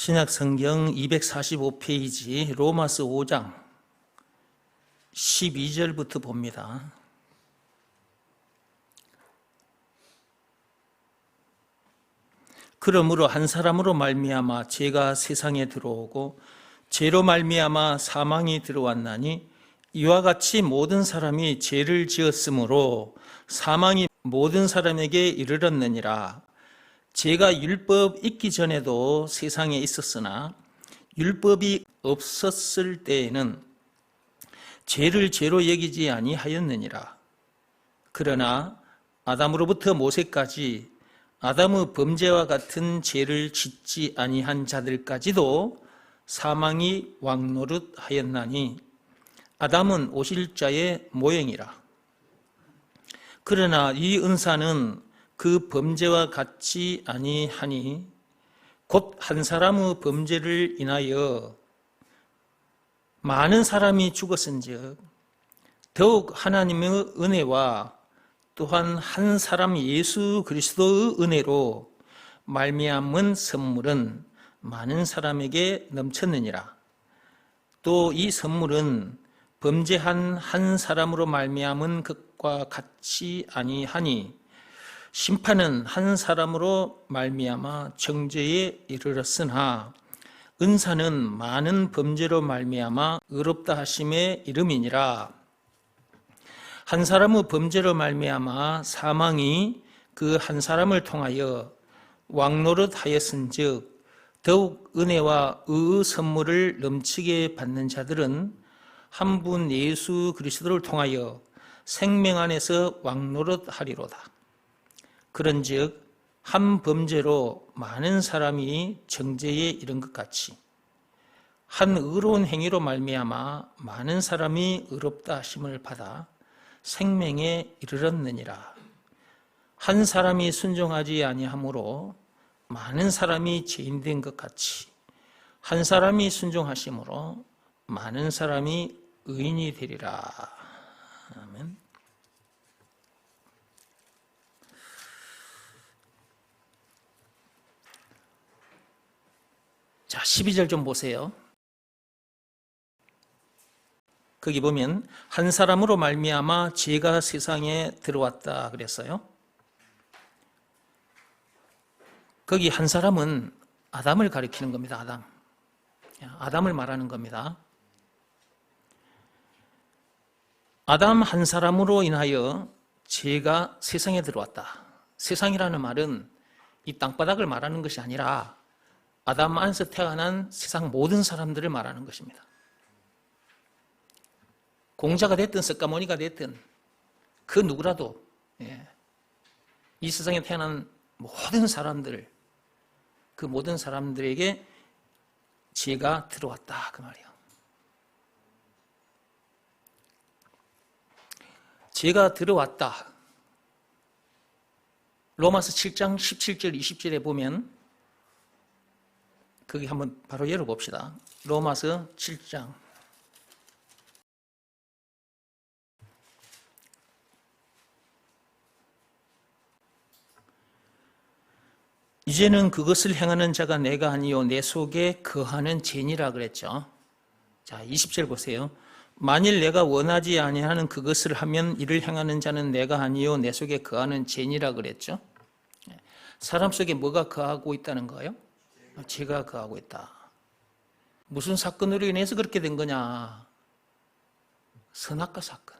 신약성경 245페이지 로마서 5장 12절부터 봅니다. 그러므로 한 사람으로 말미암아 죄가 세상에 들어오고 죄로 말미암아 사망이 들어왔나니 이와 같이 모든 사람이 죄를 지었으므로 사망이 모든 사람에게 이르렀느니라. 죄가 율법 있기 전에도 세상에 있었으나 율법이 없었을 때에는 죄를 죄로 여기지 아니하였느니라. 그러나 아담으로부터 모세까지 아담의 범죄와 같은 죄를 짓지 아니한 자들까지도 사망이 왕노릇하였나니 아담은 오실 자의 모형이라. 그러나 이 은사는 그 범죄와 같지 아니하니 곧 한 사람의 범죄를 인하여 많은 사람이 죽었은즉 더욱 하나님의 은혜와 또한 한 사람 예수 그리스도의 은혜로 말미암은 선물은 많은 사람에게 넘쳤느니라. 또 이 선물은 범죄한 한 사람으로 말미암은 것과 같지 아니하니 심판은 한 사람으로 말미암아 정죄에 이르렀으나 은사는 많은 범죄로 말미암아 의롭다 하심에 이름이니라. 한 사람의 범죄로 말미암아 사망이 그 한 사람을 통하여 왕노릇하였은즉 더욱 은혜와 의의 선물을 넘치게 받는 자들은 한 분 예수 그리스도를 통하여 생명 안에서 왕노릇하리로다. 그런즉 한 범죄로 많은 사람이 정죄에 이른 것 같이 한 의로운 행위로 말미암아 많은 사람이 의롭다 하심을 받아 생명에 이르렀느니라. 한 사람이 순종하지 아니하므로 많은 사람이 죄인된 것 같이 한 사람이 순종하심으로 많은 사람이 의인이 되리라. 아멘. 자, 12절 좀 보세요. 거기 보면 한 사람으로 말미암아 죄가 세상에 들어왔다 그랬어요. 거기 한 사람은 아담을 가리키는 겁니다. 아담을 말하는 겁니다. 아담 한 사람으로 인하여 죄가 세상에 들어왔다. 세상이라는 말은 이 땅바닥을 말하는 것이 아니라 아담 안에서 태어난 세상 모든 사람들을 말하는 것입니다. 공자가 됐든 석가모니가 됐든 그 누구라도 이 세상에 태어난 모든 사람들, 그 모든 사람들에게 죄가 들어왔다 그 말이에요. 죄가 들어왔다. 로마서 7장 17절 20절에 보면 거기 한번 바로 열어봅시다. 로마서 7장 이제는 그것을 행하는 자가 내가 아니요 내 속에 거하는 죄니라 그랬죠. 자, 20절 보세요. 만일 내가 원하지 아니하는 그것을 하면 이를 행하는 자는 내가 아니요 내 속에 거하는 죄니라 그랬죠. 사람 속에 뭐가 거하고 있다는 거예요? 죄가 거하고 있다. 무슨 사건으로 인해서 그렇게 된 거냐? 선악과 사건.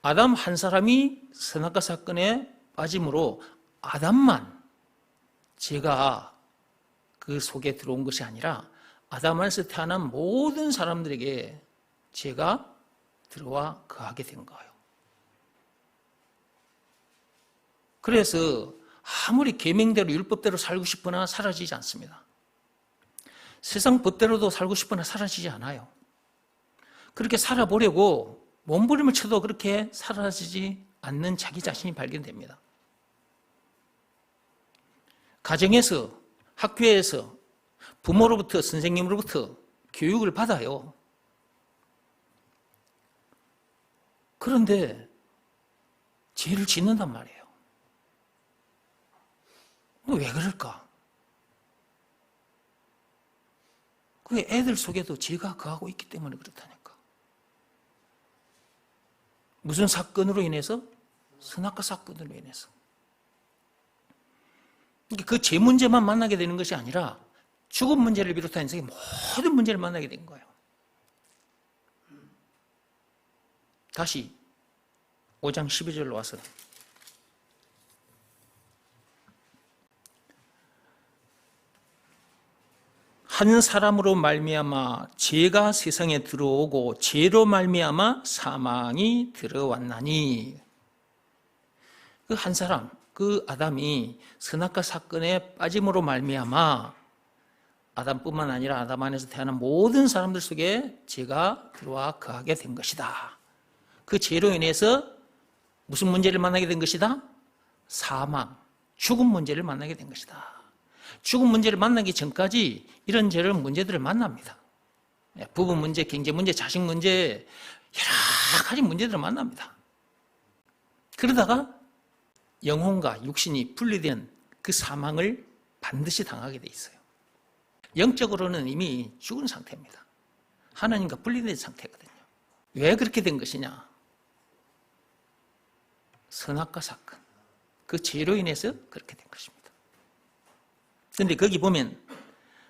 아담 한 사람이 선악과 사건에 빠짐으로 아담만 죄가 그 속에 들어온 것이 아니라 아담 안에서 태어난 모든 사람들에게 죄가 들어와 거하게 된 거예요. 그래서 아무리 계명대로 율법대로 살고 싶으나 사라지지 않습니다. 세상 법대로도 살고 싶으나 사라지지 않아요. 그렇게 살아보려고 몸부림을 쳐도 그렇게 사라지지 않는 자기 자신이 발견됩니다. 가정에서, 학교에서, 부모로부터, 선생님으로부터 교육을 받아요. 그런데 죄를 짓는단 말이에요. 왜 그럴까? 그 애들 속에도 죄가 거하고 있기 때문에 그렇다니까. 무슨 사건으로 인해서? 선악과 사건으로 인해서. 그 죄 문제만 만나게 되는 것이 아니라 죽음 문제를 비롯한 인생의 모든 문제를 만나게 된 거예요. 다시 5장 12절로 와서 한 사람으로 말미암아 죄가 세상에 들어오고 죄로 말미암아 사망이 들어왔나니, 그 한 사람, 그 아담이 선악과 사건에 빠짐으로 말미암아 아담뿐만 아니라 아담 안에서 태어난 모든 사람들 속에 죄가 들어와 거하게 된 것이다. 그 죄로 인해서 무슨 문제를 만나게 된 것이다? 사망, 죽음 문제를 만나게 된 것이다. 죽음 문제를 만나기 전까지 이런 문제들을 만납니다. 부부 문제, 경제 문제, 자식 문제, 여러 가지 문제들을 만납니다. 그러다가 영혼과 육신이 분리된 그 사망을 반드시 당하게 돼 있어요. 영적으로는 이미 죽은 상태입니다. 하나님과 분리된 상태거든요. 왜 그렇게 된 것이냐? 선악과 사건, 그 죄로 인해서 그렇게 된 것입니다. 그런데 거기 보면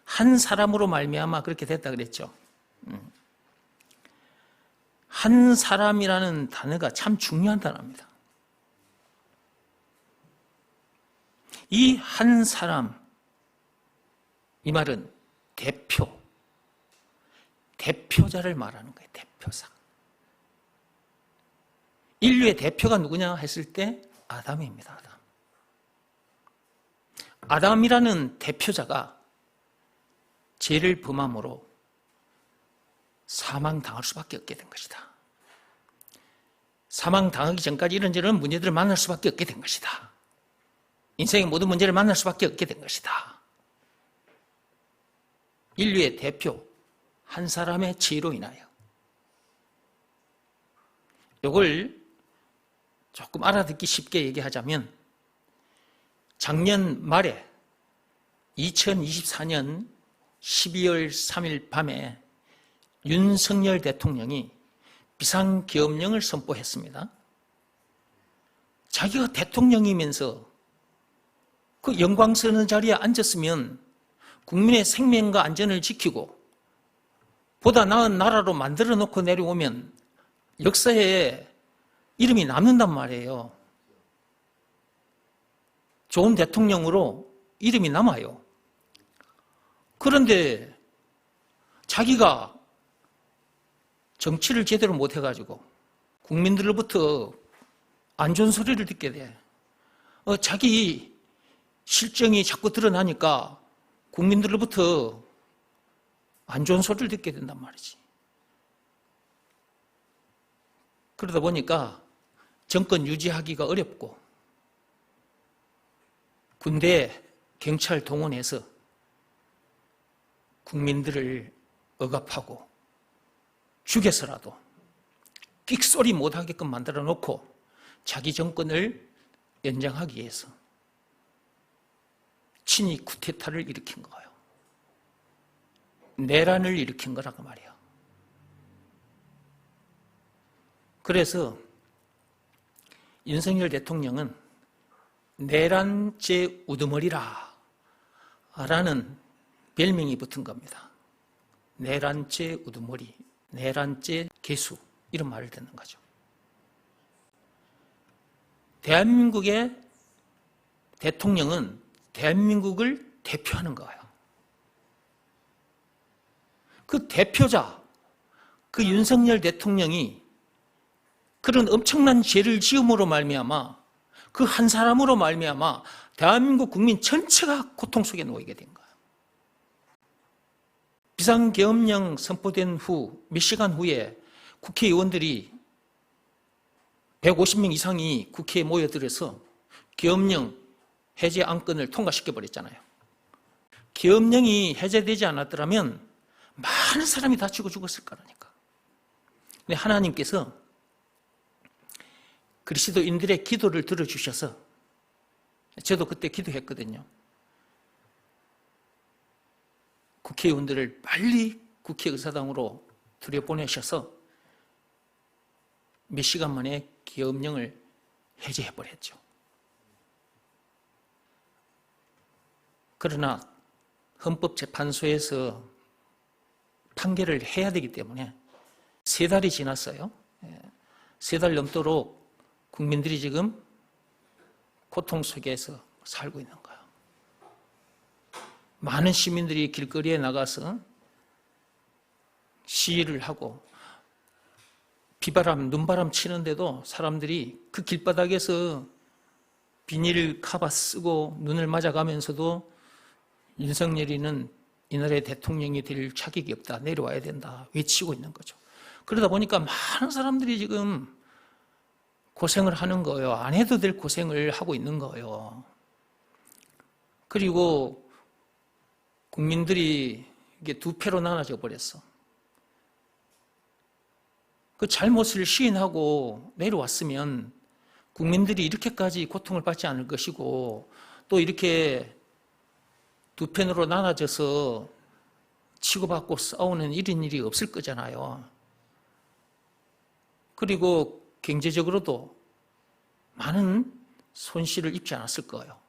한 사람으로 말미암아 그렇게 됐다 그랬죠. 한 사람이라는 단어가 참 중요한 단어입니다. 이 한 사람, 이 말은 대표자를 말하는 거예요. 대표사. 인류의 대표가 누구냐 했을 때 아담입니다. 아담이라는 대표자가 죄를 범함으로 사망당할 수밖에 없게 된 것이다. 사망당하기 전까지 이런저런 문제들을 만날 수밖에 없게 된 것이다. 인생의 모든 문제를 만날 수밖에 없게 된 것이다. 인류의 대표 한 사람의 죄로 인하여. 이걸 조금 알아듣기 쉽게 얘기하자면 작년 말에 2024년 12월 3일 밤에 윤석열 대통령이 비상계엄령을 선포했습니다. 자기가 대통령이면서 그 영광스러운 자리에 앉았으면 국민의 생명과 안전을 지키고 보다 나은 나라로 만들어 놓고 내려오면 역사에 이름이 남는단 말이에요. 좋은 대통령으로 이름이 남아요. 그런데 자기가 정치를 제대로 못해가지고 국민들로부터 안 좋은 소리를 듣게 돼. 자기 실정이 자꾸 드러나니까 국민들로부터 안 좋은 소리를 듣게 된단 말이지. 그러다 보니까 정권 유지하기가 어렵고 군대, 경찰 동원해서 국민들을 억압하고 죽여서라도 끽소리 못하게끔 만들어 놓고 자기 정권을 연장하기 위해서 친히 쿠데타를 일으킨 거예요. 내란을 일으킨 거라고 말이에요. 그래서 윤석열 대통령은 내란죄 우두머리라 라는 별명이 붙은 겁니다. 내란죄 우두머리, 내란죄 개수, 이런 말을 듣는 거죠. 대한민국의 대통령은 대한민국을 대표하는 거예요. 그 대표자, 그 윤석열 대통령이 그런 엄청난 죄를 지음으로 말미암아 그 한 사람으로 말미암아 대한민국 국민 전체가 고통 속에 놓이게 된 거예요. 비상계엄령 선포된 후 몇 시간 후에 국회의원들이 150명 이상이 국회에 모여들어서 계엄령 해제 안건을 통과시켜버렸잖아요. 계엄령이 해제되지 않았더라면 많은 사람이 다치고 죽었을 거라니까. 근데 하나님께서 그리스도인들의 기도를 들어주셔서, 저도 그때 기도했거든요. 국회의원들을 빨리 국회의사당으로 들여보내셔서 몇 시간 만에 계엄령을 해제해버렸죠. 그러나 헌법재판소에서 판결을 해야 되기 때문에 3달이 지났어요. 3달 넘도록 국민들이 지금 고통 속에서 살고 있는 거예요. 많은 시민들이 길거리에 나가서 시위를 하고 비바람, 눈바람 치는데도 사람들이 그 길바닥에서 비닐 카바 쓰고 눈을 맞아가면서도 윤석열이는 이 나라의 대통령이 될 자격이 없다, 내려와야 된다 외치고 있는 거죠. 그러다 보니까 많은 사람들이 지금 고생을 하는 거예요. 안 해도 될 고생을 하고 있는 거예요. 그리고 국민들이 이게 2패로 나눠져 버렸어. 그 잘못을 시인하고 내려왔으면 국민들이 이렇게까지 고통을 받지 않을 것이고, 또 이렇게 2편으로 나눠져서 치고받고 싸우는 이런 일이 없을 거잖아요. 그리고 경제적으로도 많은 손실을 입지 않았을 거예요.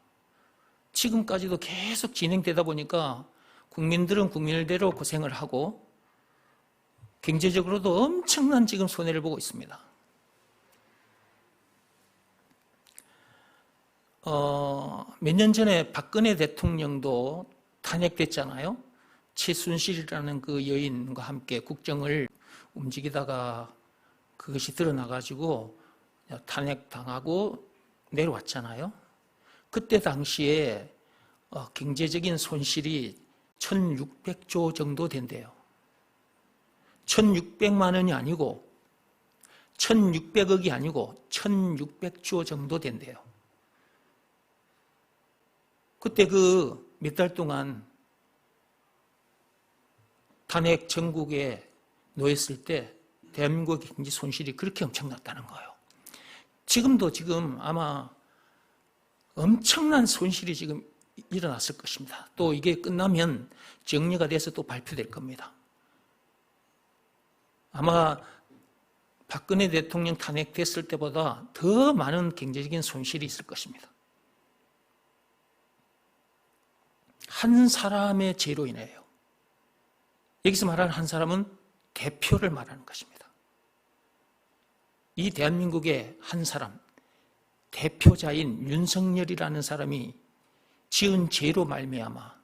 지금까지도 계속 진행되다 보니까 국민들은 국민들대로 고생을 하고 경제적으로도 엄청난 지금 손해를 보고 있습니다. 몇 년 전에 박근혜 대통령도 탄핵됐잖아요. 최순실이라는 그 여인과 함께 국정을 움직이다가 그것이 드러나가지고 탄핵당하고 내려왔잖아요. 그때 당시에 경제적인 손실이 1600조 정도 된대요. 1600만 원이 아니고 1600억이 아니고 1600조 정도 된대요. 그때 그 몇 달 동안 탄핵 전국에 놓였을 때 대한민국의 경제 손실이 그렇게 엄청났다는 거예요. 지금도 지금 아마 엄청난 손실이 지금 일어났을 것입니다. 또 이게 끝나면 정리가 돼서 또 발표될 겁니다. 아마 박근혜 대통령 탄핵됐을 때보다 더 많은 경제적인 손실이 있을 것입니다. 한 사람의 죄로 인해요. 여기서 말하는 한 사람은 대표를 말하는 것입니다. 이 대한민국의 한 사람, 대표자인 윤석열이라는 사람이 지은 죄로 말미암아,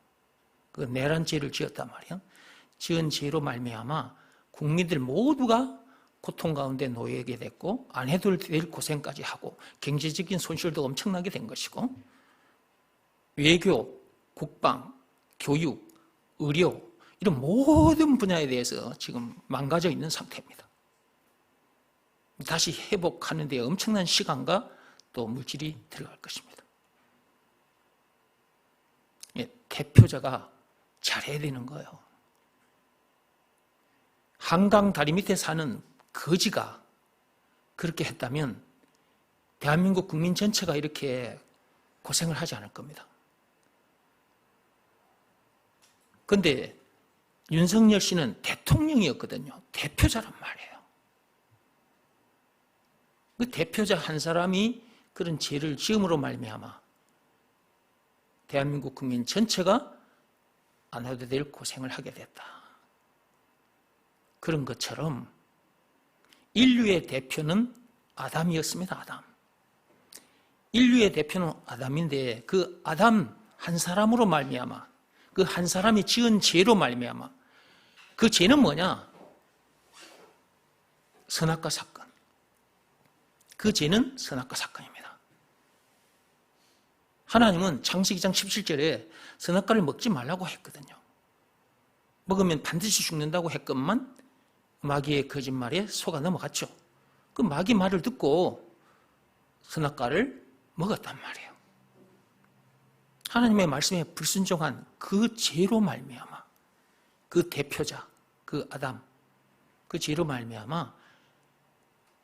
그 내란 죄를 지었단 말이에요. 지은 죄로 말미암아 국민들 모두가 고통 가운데 놓이게 됐고, 안 해도 될 고생까지 하고, 경제적인 손실도 엄청나게 된 것이고, 외교, 국방, 교육, 의료, 이런 모든 분야에 대해서 지금 망가져 있는 상태입니다. 다시 회복하는 데 엄청난 시간과 또 물질이 들어갈 것입니다. 대표자가 잘해야 되는 거예요. 한강 다리 밑에 사는 거지가 그렇게 했다면 대한민국 국민 전체가 이렇게 고생을 하지 않을 겁니다. 그런데 윤석열 씨는 대통령이었거든요. 대표자란 말이에요. 그 대표자 한 사람이 그런 죄를 지음으로 말미암아 대한민국 국민 전체가 안 해도 될 고생을 하게 됐다. 그런 것처럼 인류의 대표는 아담이었습니다. 아담. 인류의 대표는 아담인데 그 아담 한 사람으로 말미암아, 그 한 사람이 지은 죄로 말미암아, 그 죄는 뭐냐? 선악과 사건. 그 죄는 선악과 사건입니다. 하나님은 창세기 2장 17절에 선악과를 먹지 말라고 했거든요. 먹으면 반드시 죽는다고 했건만 마귀의 거짓말에 속아 넘어갔죠. 그 마귀 말을 듣고 선악과를 먹었단 말이에요. 하나님의 말씀에 불순종한 그 죄로 말미암아, 그 대표자, 그 아담, 그 죄로 말미암아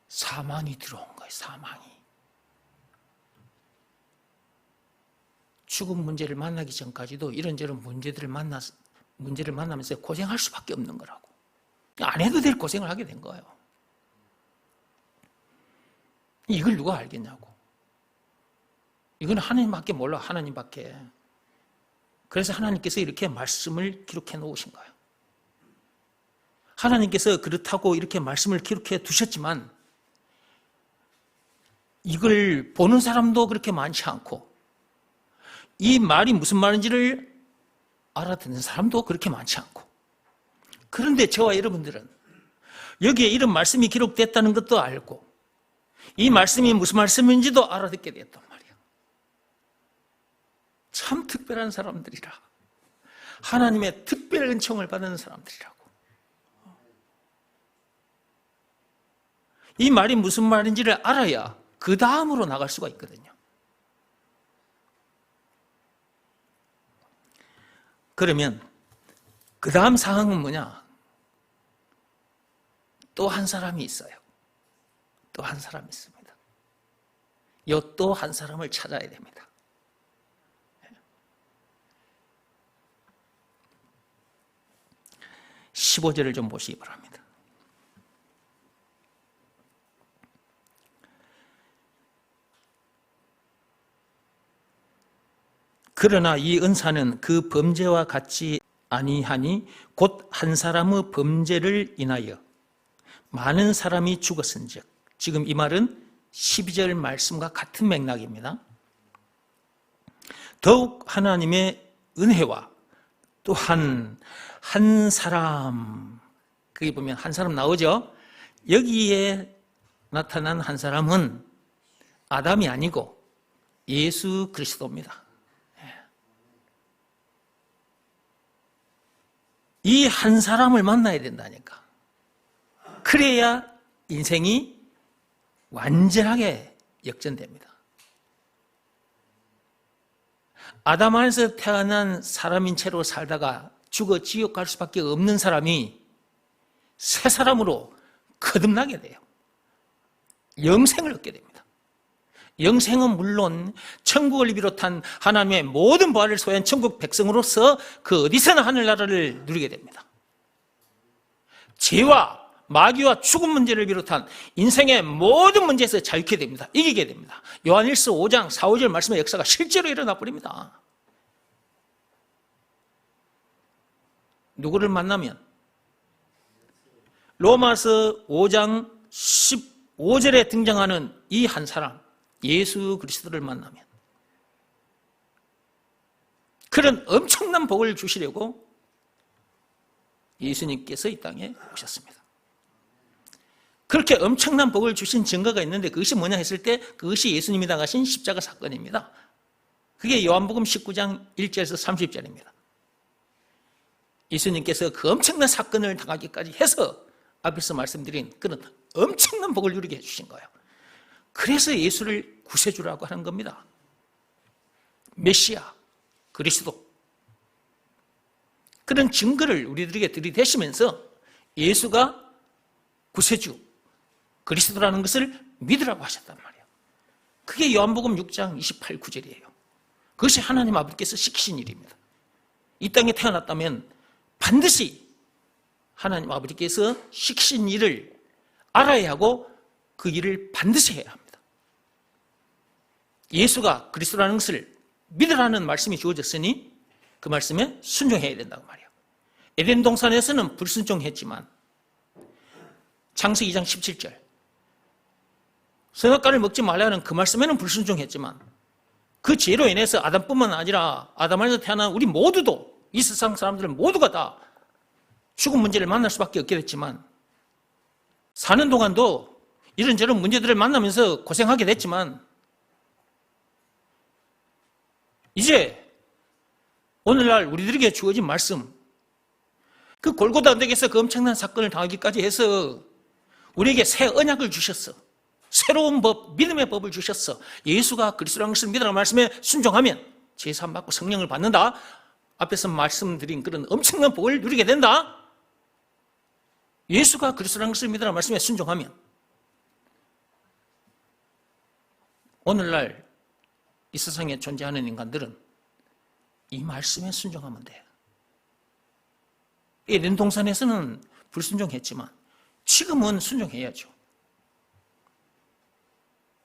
사망이 들어온 거예요. 사망이. 죽음 문제를 만나기 전까지도 이런저런 문제들을 문제를 만나면서 고생할 수밖에 없는 거라고. 안 해도 될 고생을 하게 된 거예요. 이걸 누가 알겠냐고. 이건 하나님밖에 몰라. 하나님밖에. 그래서 하나님께서 이렇게 말씀을 기록해 놓으신 거예요. 하나님께서 그렇다고 이렇게 말씀을 기록해 두셨지만 이걸 보는 사람도 그렇게 많지 않고 이 말이 무슨 말인지를 알아듣는 사람도 그렇게 많지 않고, 그런데 저와 여러분들은 여기에 이런 말씀이 기록됐다는 것도 알고 이 말씀이 무슨 말씀인지도 알아듣게 됐단 말이야. 참 특별한 사람들이라. 하나님의 특별 은총을 받은 사람들이라고. 이 말이 무슨 말인지를 알아야 그 다음으로 나갈 수가 있거든요. 그러면 그 다음 상황은 뭐냐? 또 한 사람이 있어요. 또 한 사람이 있습니다. 요 또 한 사람을 찾아야 됩니다. 15절을 좀 보시기 바랍니다. 그러나 이 은사는 그 범죄와 같지 아니하니 곧 한 사람의 범죄를 인하여 많은 사람이 죽었은즉. 지금 이 말은 12절 말씀과 같은 맥락입니다. 더욱 하나님의 은혜와 또한 한 사람, 거기 보면 한 사람 나오죠. 여기에 나타난 한 사람은 아담이 아니고 예수 그리스도입니다. 이 한 사람을 만나야 된다니까. 그래야 인생이 완전하게 역전됩니다. 아담 안에서 태어난 사람인 채로 살다가 죽어 지옥 갈 수밖에 없는 사람이 새 사람으로 거듭나게 돼요. 영생을 얻게 됩니다. 영생은 물론 천국을 비롯한 하나님의 모든 부활을 소유한 천국 백성으로서 그 어디서나 하늘나라를 누리게 됩니다. 죄와 마귀와 죽음 문제를 비롯한 인생의 모든 문제에서 자유케 됩니다. 이기게 됩니다. 요한일서 5장 4, 5절 말씀의 역사가 실제로 일어나 버립니다. 누구를 만나면? 로마서 5장 15절에 등장하는 이 한 사람, 예수 그리스도를 만나면 그런 엄청난 복을 주시려고 예수님께서 이 땅에 오셨습니다. 그렇게 엄청난 복을 주신 증거가 있는데 그것이 뭐냐 했을 때 그것이 예수님이 당하신 십자가 사건입니다. 그게 요한복음 19장 1절에서 30절입니다. 예수님께서 그 엄청난 사건을 당하기까지 해서 앞에서 말씀드린 그런 엄청난 복을 누리게 해주신 거예요. 그래서 예수를 구세주라고 하는 겁니다. 메시아, 그리스도. 그런 증거를 우리들에게 들이대시면서 예수가 구세주, 그리스도라는 것을 믿으라고 하셨단 말이에요. 그게 요한복음 6장 28, 9절이에요. 그것이 하나님 아버지께서 시키신 일입니다. 이 땅에 태어났다면 반드시 하나님 아버지께서 시키신 일을 알아야 하고 그 일을 반드시 해야 합니다. 예수가 그리스도라는 것을 믿으라는 말씀이 주어졌으니 그 말씀에 순종해야 된다고 말이에요. 에덴 동산에서는 불순종했지만 창세기 2장 17절 선악과를 먹지 말라는 그 말씀에는 불순종했지만 그 죄로 인해서 아담뿐만 아니라 아담 안에서 태어난 우리 모두도 이 세상 사람들 모두가 다 죽음 문제를 만날 수밖에 없게 됐지만 사는 동안도 이런저런 문제들을 만나면서 고생하게 됐지만 이제 오늘날 우리들에게 주어진 말씀, 그 골고다 언덕에서 그 엄청난 사건을 당하기까지 해서 우리에게 새 언약을 주셨어. 새로운 법, 믿음의 법을 주셨어. 예수가 그리스도라는 것을 믿으라는 말씀에 순종하면 제사함 받고 성령을 받는다. 앞에서 말씀드린 그런 엄청난 복을 누리게 된다. 예수가 그리스도라는 것을 믿으라는 말씀에 순종하면 오늘날 이 세상에 존재하는 인간들은 이 말씀에 순종하면 돼요. 에덴 동산에서는 불순종했지만 지금은 순종해야죠.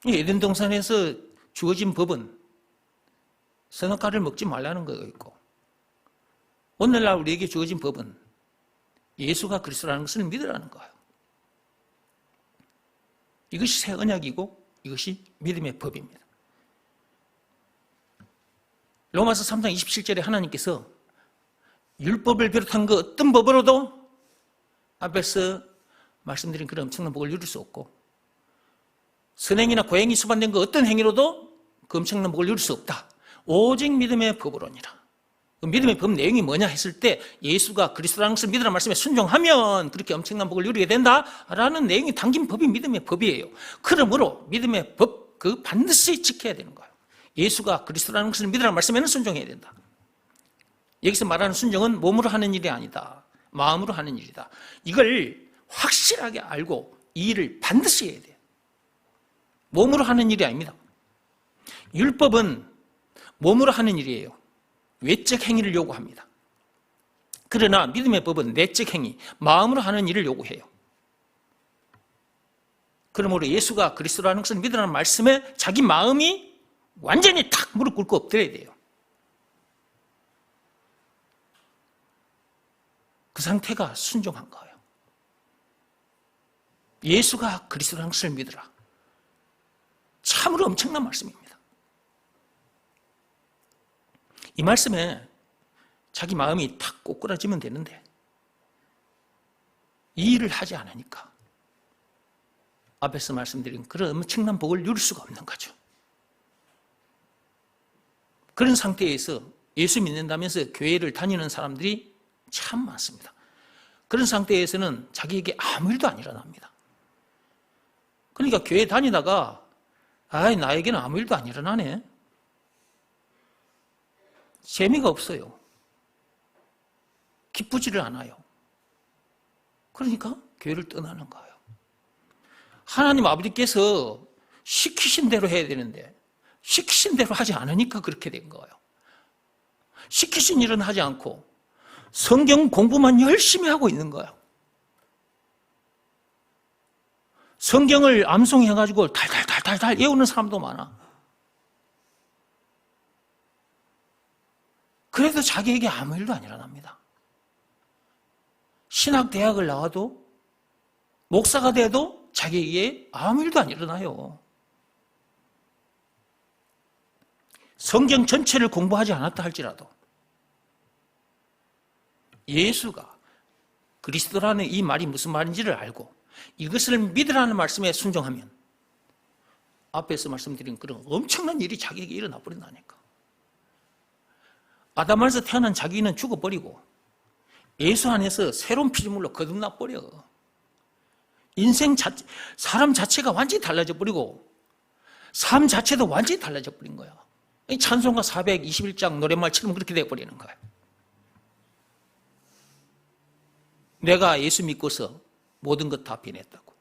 에덴 동산에서 주어진 법은 선악과를 먹지 말라는 거였고, 오늘날 우리에게 주어진 법은 예수가 그리스도라는 것을 믿으라는 거예요. 이것이 새 언약이고 이것이 믿음의 법입니다. 로마서 3장 27절에 하나님께서 율법을 비롯한 그 어떤 법으로도 앞에서 말씀드린 그런 엄청난 복을 누릴 수 없고, 선행이나 고행이 수반된 그 어떤 행위로도 그 엄청난 복을 누릴 수 없다. 오직 믿음의 법으로니라. 그 믿음의 법 내용이 뭐냐 했을 때 예수가 그리스도라는 것을 믿으라는 말씀에 순종하면 그렇게 엄청난 복을 누리게 된다라는 내용이 담긴 법이 믿음의 법이에요. 그러므로 믿음의 법, 그 반드시 지켜야 되는 거예요. 예수가 그리스도라는 것을 믿으라는 말씀에는 순종해야 된다. 여기서 말하는 순종은 몸으로 하는 일이 아니다. 마음으로 하는 일이다. 이걸 확실하게 알고 이 일을 반드시 해야 돼요. 몸으로 하는 일이 아닙니다. 율법은 몸으로 하는 일이에요. 외적 행위를 요구합니다. 그러나 믿음의 법은 내적 행위, 마음으로 하는 일을 요구해요. 그러므로 예수가 그리스도라는 것을 믿으라는 말씀에 자기 마음이 완전히 탁 무릎 꿇고 엎드려야 돼요. 그 상태가 순종한 거예요. 예수가 그리스도라는 것을 믿으라. 참으로 엄청난 말씀입니다. 이 말씀에 자기 마음이 탁 꼬꾸라지면 되는데 이 일을 하지 않으니까 앞에서 말씀드린 그런 엄청난 복을 누릴 수가 없는 거죠. 그런 상태에서 예수 믿는다면서 교회를 다니는 사람들이 참 많습니다. 그런 상태에서는 자기에게 아무 일도 안 일어납니다. 그러니까 교회 다니다가 나에게는 아무 일도 안 일어나네. 재미가 없어요. 기쁘지를 않아요. 그러니까 교회를 떠나는 거예요. 하나님 아버지께서 시키신 대로 해야 되는데 시키신 대로 하지 않으니까 그렇게 된 거예요. 시키신 일은 하지 않고 성경 공부만 열심히 하고 있는 거예요. 성경을 암송해가지고 달달달달달 외우는 사람도 많아. 그래도 자기에게 아무 일도 안 일어납니다. 신학대학을 나와도 목사가 돼도 자기에게 아무 일도 안 일어나요. 성경 전체를 공부하지 않았다 할지라도 예수가 그리스도라는 이 말이 무슨 말인지를 알고 이것을 믿으라는 말씀에 순종하면 앞에서 말씀드린 그런 엄청난 일이 자기에게 일어나 버린다니까. 아담 안에서 태어난 자기는 죽어버리고 예수 안에서 새로운 피조물로 거듭나 버려. 사람 자체가 완전히 달라져 버리고 삶 자체도 완전히 달라져 버린 거야. 찬송가 421장 노랫말처럼 그렇게 되어버리는 거야. 내가 예수 믿고서 모든 것 다 변했다고.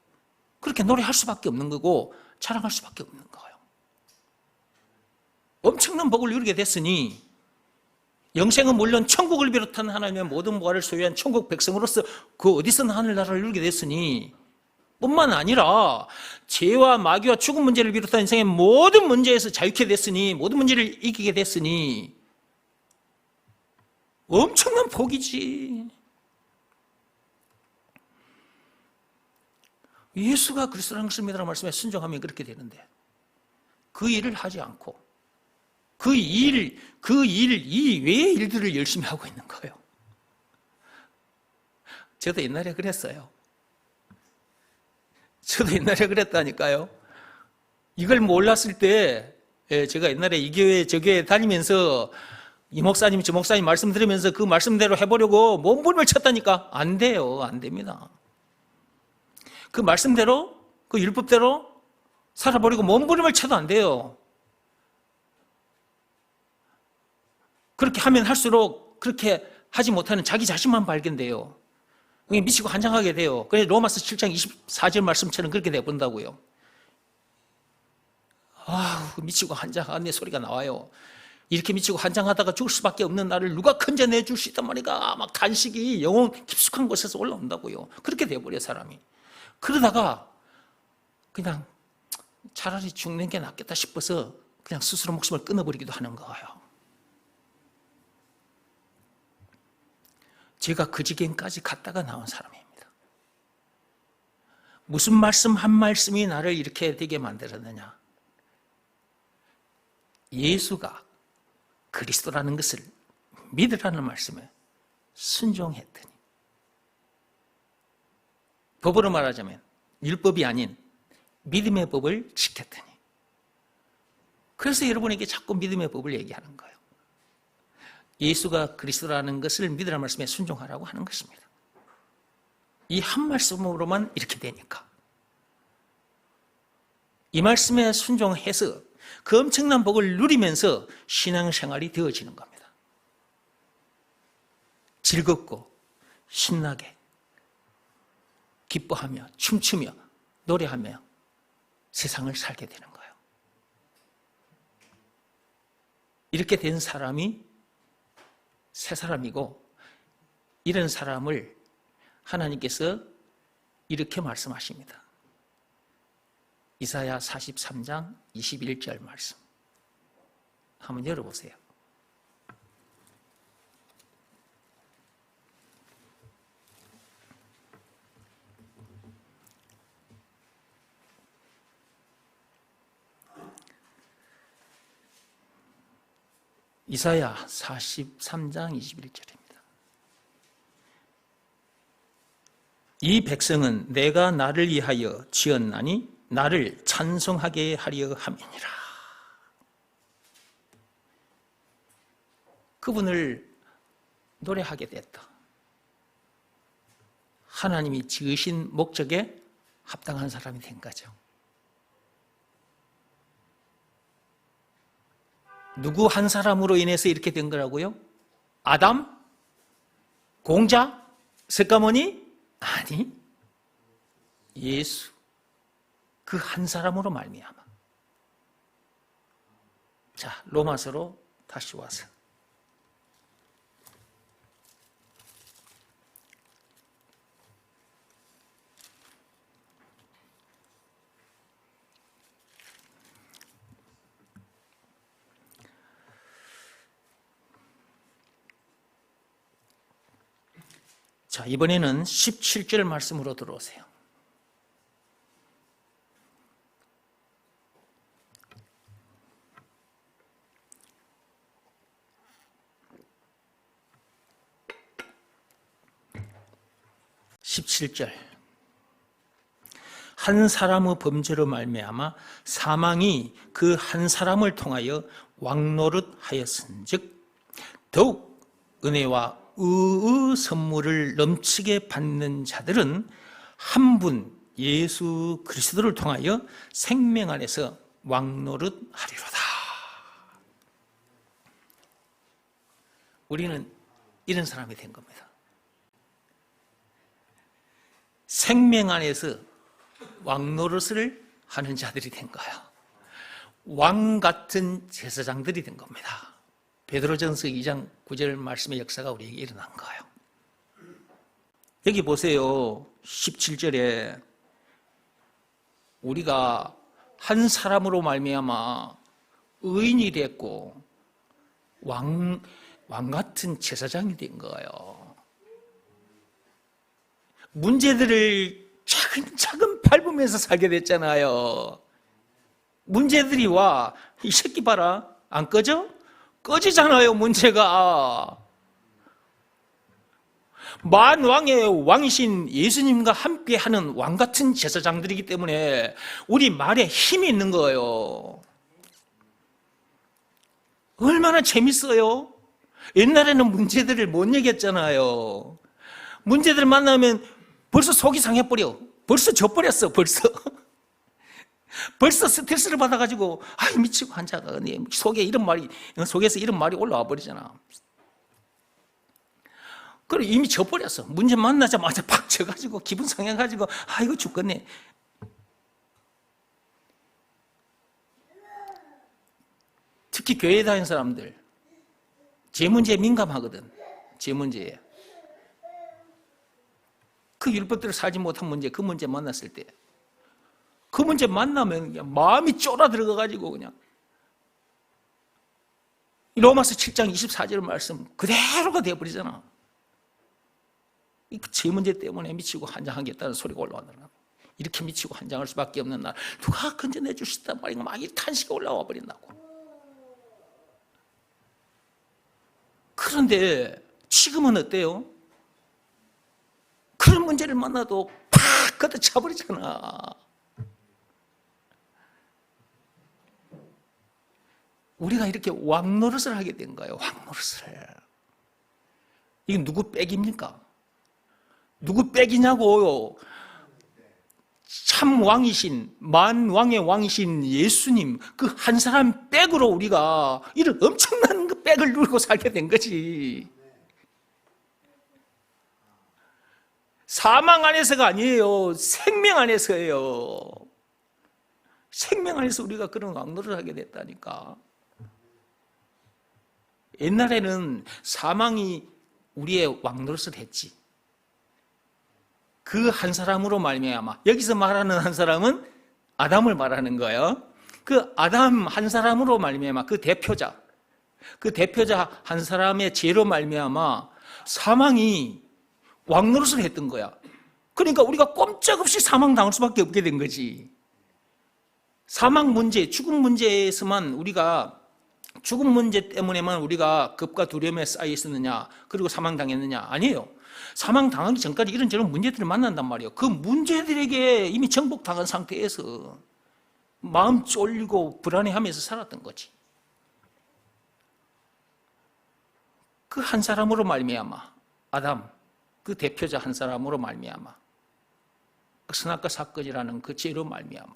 그렇게 노래할 수밖에 없는 거고 자랑할 수밖에 없는 거예요. 엄청난 복을 누리게 됐으니 영생은 물론 천국을 비롯한 하나님의 모든 보화를 소유한 천국 백성으로서 그 어디서나 하늘나라를 누리게 됐으니 뿐만 아니라 죄와 마귀와 죽음 문제를 비롯한 인생의 모든 문제에서 자유케 됐으니 모든 문제를 이기게 됐으니 엄청난 복이지. 예수가 그리스도라는 것을 믿으라는 말씀에 순종하면 그렇게 되는데 그 일을 하지 않고 그 이외의 일들을 열심히 하고 있는 거예요. 저도 옛날에 그랬어요. 저도 옛날에 그랬다니까요. 이걸 몰랐을 때 제가 옛날에 이 교회 저 교회 다니면서 이 목사님 저 목사님 말씀 들으면서 그 말씀대로 해보려고 몸부림을 쳤다니까. 안 돼요. 안 됩니다. 그 말씀대로 그 율법대로 살아버리고 몸부림을 쳐도 안 돼요. 그렇게 하면 할수록 그렇게 하지 못하는 자기 자신만 발견돼요. 미치고 한장하게 돼요. 그래서 로마서 7장 24절 말씀처럼 그렇게 돼본다고요. 미치고 한장하는 소리가 나와요. 이렇게 미치고 환장하다가 죽을 수밖에 없는 나를 누가 건져내 줄 수 있단 말이가. 막 탄식이 영혼 깊숙한 곳에서 올라온다고요. 그렇게 돼버려 사람이. 그러다가 그냥 차라리 죽는 게 낫겠다 싶어서 그냥 스스로 목숨을 끊어버리기도 하는 거예요. 제가 그 지경까지 갔다가 나온 사람입니다. 무슨 말씀 한 말씀이 나를 이렇게 되게 만들었느냐. 예수가 그리스도라는 것을 믿으라는 말씀에 순종했더니, 법으로 말하자면 율법이 아닌 믿음의 법을 지켰더니, 그래서 여러분에게 자꾸 믿음의 법을 얘기하는 거예요. 예수가 그리스도라는 것을 믿으라는 말씀에 순종하라고 하는 것입니다. 이 한 말씀으로만 이렇게 되니까. 이 말씀에 순종해서 그 엄청난 복을 누리면서 신앙생활이 되어지는 겁니다. 즐겁고 신나게 기뻐하며 춤추며 노래하며 세상을 살게 되는 거예요. 이렇게 된 사람이 새 사람이고, 이런 사람을 하나님께서 이렇게 말씀하십니다. 이사야 43장 21절 말씀 한번 열어보세요. 이사야 43장 21절입니다. 이 백성은 내가 나를 위하여 지었나니 나를 찬송하게 하려 함이니라. 그분을 노래하게 됐다. 하나님이 지으신 목적에 합당한 사람이 된 거죠. 누구 한 사람으로 인해서 이렇게 된 거라고요? 아담? 공자? 석가모니? 아니, 예수. 그 한 사람으로 말미암아. 자, 로마서로 다시 와서 자, 이번에는 17절 말씀으로 들어오세요. 한 사람의 범죄로 말미암아 사망이 그 한 사람을 통하여 왕노릇하였은즉 더욱 은혜와 의의 선물을 넘치게 받는 자들은 한 분 예수 그리스도를 통하여 생명 안에서 왕노릇하리로다. 우리는 이런 사람이 된 겁니다. 생명 안에서 왕노릇을 하는 자들이 된 거예요. 왕 같은 제사장들이 된 겁니다. 베드로전서 2장 9절 말씀의 역사가 우리에게 일어난 거예요. 여기 보세요. 17절에 우리가 한 사람으로 말미암아 의인이 됐고 왕 같은 제사장이 된 거예요. 문제들을 차근차근 밟으면서 살게 됐잖아요. 문제들이 와, 이 새끼 봐라, 안 꺼져? 꺼지잖아요, 문제가. 만왕의 왕이신 예수님과 함께하는 왕같은 제사장들이기 때문에 우리 말에 힘이 있는 거예요. 얼마나 재밌어요? 옛날에는 문제들을 못 얘기했잖아요. 문제들 만나면 벌써 속이 상해버려. 벌써 져버렸어, 벌써. 벌써 스트레스를 받아가지고, 아이, 미치고 환자가, 속에서 이런 말이 올라와 버리잖아. 그리고 이미 져버렸어. 문제 만나자마자 팍 져가지고, 기분 상해가지고, 이거 죽겠네. 특히 교회에 다니는 사람들, 제 문제에 민감하거든. 제 문제에. 그 율법대로 살지 못한 문제, 그 문제 만났을 때, 그 문제 만나면 그냥 마음이 쫄아들어가가지고 그냥 로마서 7장 24절 말씀 그대로가 되어버리잖아. 제 문제 때문에 미치고 환장하겠다는 소리가 올라온다. 이렇게 미치고 환장할 수밖에 없는 날 누가 건져내 주시단 말인가 막 이 탄식이 올라와 버린다고. 그런데 지금은 어때요? 그런 문제를 만나도 팍 걷어차버리잖아. 우리가 이렇게 왕노릇을 하게 된 거예요. 왕노릇을. 이게 누구 빽입니까? 누구 빽이냐고요. 참 왕이신, 만왕의 왕이신 예수님 그 한 사람 빽으로 우리가 이런 엄청난 그 빽을 누리고 살게 된 거지. 사망 안에서가 아니에요. 생명 안에서예요. 생명 안에서 우리가 그런 왕노릇을 하게 됐다니까. 옛날에는 사망이 우리의 왕노릇을 했지. 그 한 사람으로 말미암아, 여기서 말하는 한 사람은 아담을 말하는 거예요. 그 아담 한 사람으로 말미암아, 그 대표자 한 사람의 죄로 말미암아 사망이 왕노릇을 했던 거야. 그러니까 우리가 꼼짝없이 사망당할 수밖에 없게 된 거지. 사망 문제, 죽음 문제에서만 우리가, 죽음 문제 때문에만 우리가 겁과 두려움에 쌓여 있었느냐, 그리고 사망당했느냐? 아니에요. 사망당하기 전까지 이런저런 문제들을 만난단 말이에요. 그 문제들에게 이미 정복당한 상태에서 마음 쫄리고 불안해하면서 살았던 거지. 그 한 사람으로 말미암아, 아담, 그 대표자 한 사람으로 말미암아, 선악과 사건이라는 그 죄로 말미암아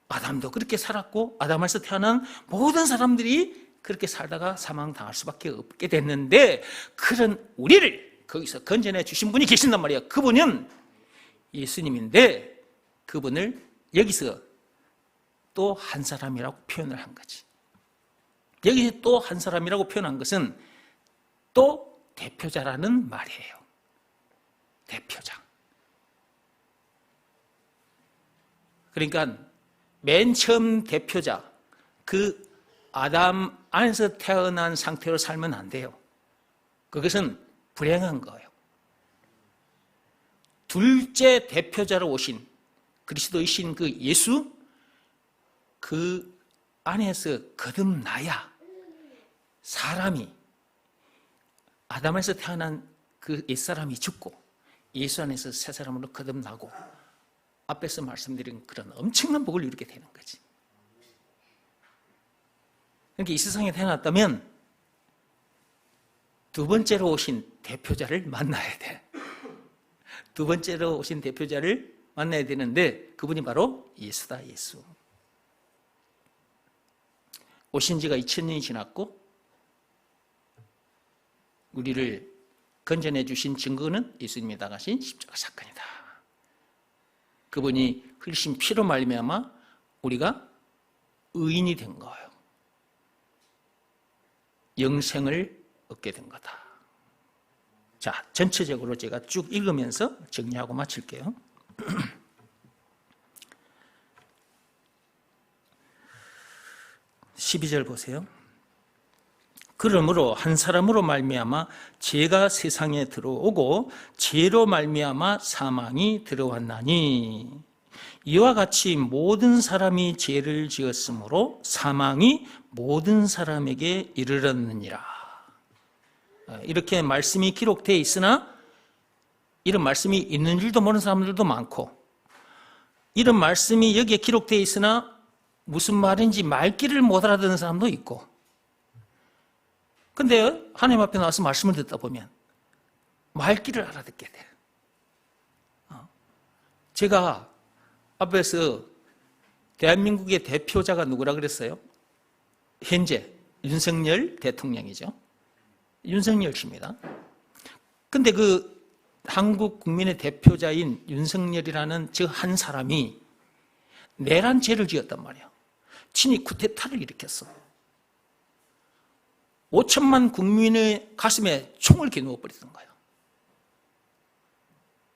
아담도 그렇게 살았고, 아담에서 태어난 모든 사람들이 그렇게 살다가 사망당할 수밖에 없게 됐는데, 그런 우리를 거기서 건져내 주신 분이 계신단 말이에요. 그분은 예수님인데, 그분을 여기서 또 한 사람이라고 표현을 한 거지. 여기서 또 한 사람이라고 표현한 것은 또 대표자라는 말이에요. 대표자. 그러니까 맨 처음 대표자, 그 아담 안에서 태어난 상태로 살면 안 돼요. 그것은 불행한 거예요. 둘째 대표자로 오신 그리스도이신 그 예수, 그 안에서 거듭나야 사람이, 아담에서 태어난 그 옛사람이 죽고 예수 안에서 새 사람으로 거듭나고 앞에서 말씀드린 그런 엄청난 복을 이루게 되는 거지. 그러니까 이 세상에 태어났다면 두 번째로 오신 대표자를 만나야 돼. 두 번째로 오신 대표자를 만나야 되는데 그분이 바로 예수다, 예수. 오신 지가 2000년이 지났고 우리를 건져내 주신 증거는 예수님이 당하신 십자가 사건이다. 그분이 흘리신 피로 말미암아 우리가 의인이 된 거예요. 영생을 얻게 된 거다. 자, 전체적으로 제가 쭉 읽으면서 정리하고 마칠게요. 12절 보세요. 그러므로 한 사람으로 말미암아 죄가 세상에 들어오고 죄로 말미암아 사망이 들어왔나니 이와 같이 모든 사람이 죄를 지었으므로 사망이 모든 사람에게 이르렀느니라. 이렇게 말씀이 기록되어 있으나 이런 말씀이 있는 줄도 모르는 사람들도 많고, 이런 말씀이 여기에 기록되어 있으나 무슨 말인지 말귀를 못 알아듣는 사람도 있고, 근데 하나님 앞에 나와서 말씀을 듣다 보면 말귀를 알아듣게 돼. 제가 앞에서 대한민국의 대표자가 누구라 그랬어요? 현재 윤석열 대통령이죠. 윤석열 씨입니다. 근데 그 한국 국민의 대표자인 윤석열이라는 저 한 사람이 내란 죄를 지었단 말이에요. 친히 쿠데타를 일으켰어. 5천만 국민의 가슴에 총을 겨누어 버리던 거예요.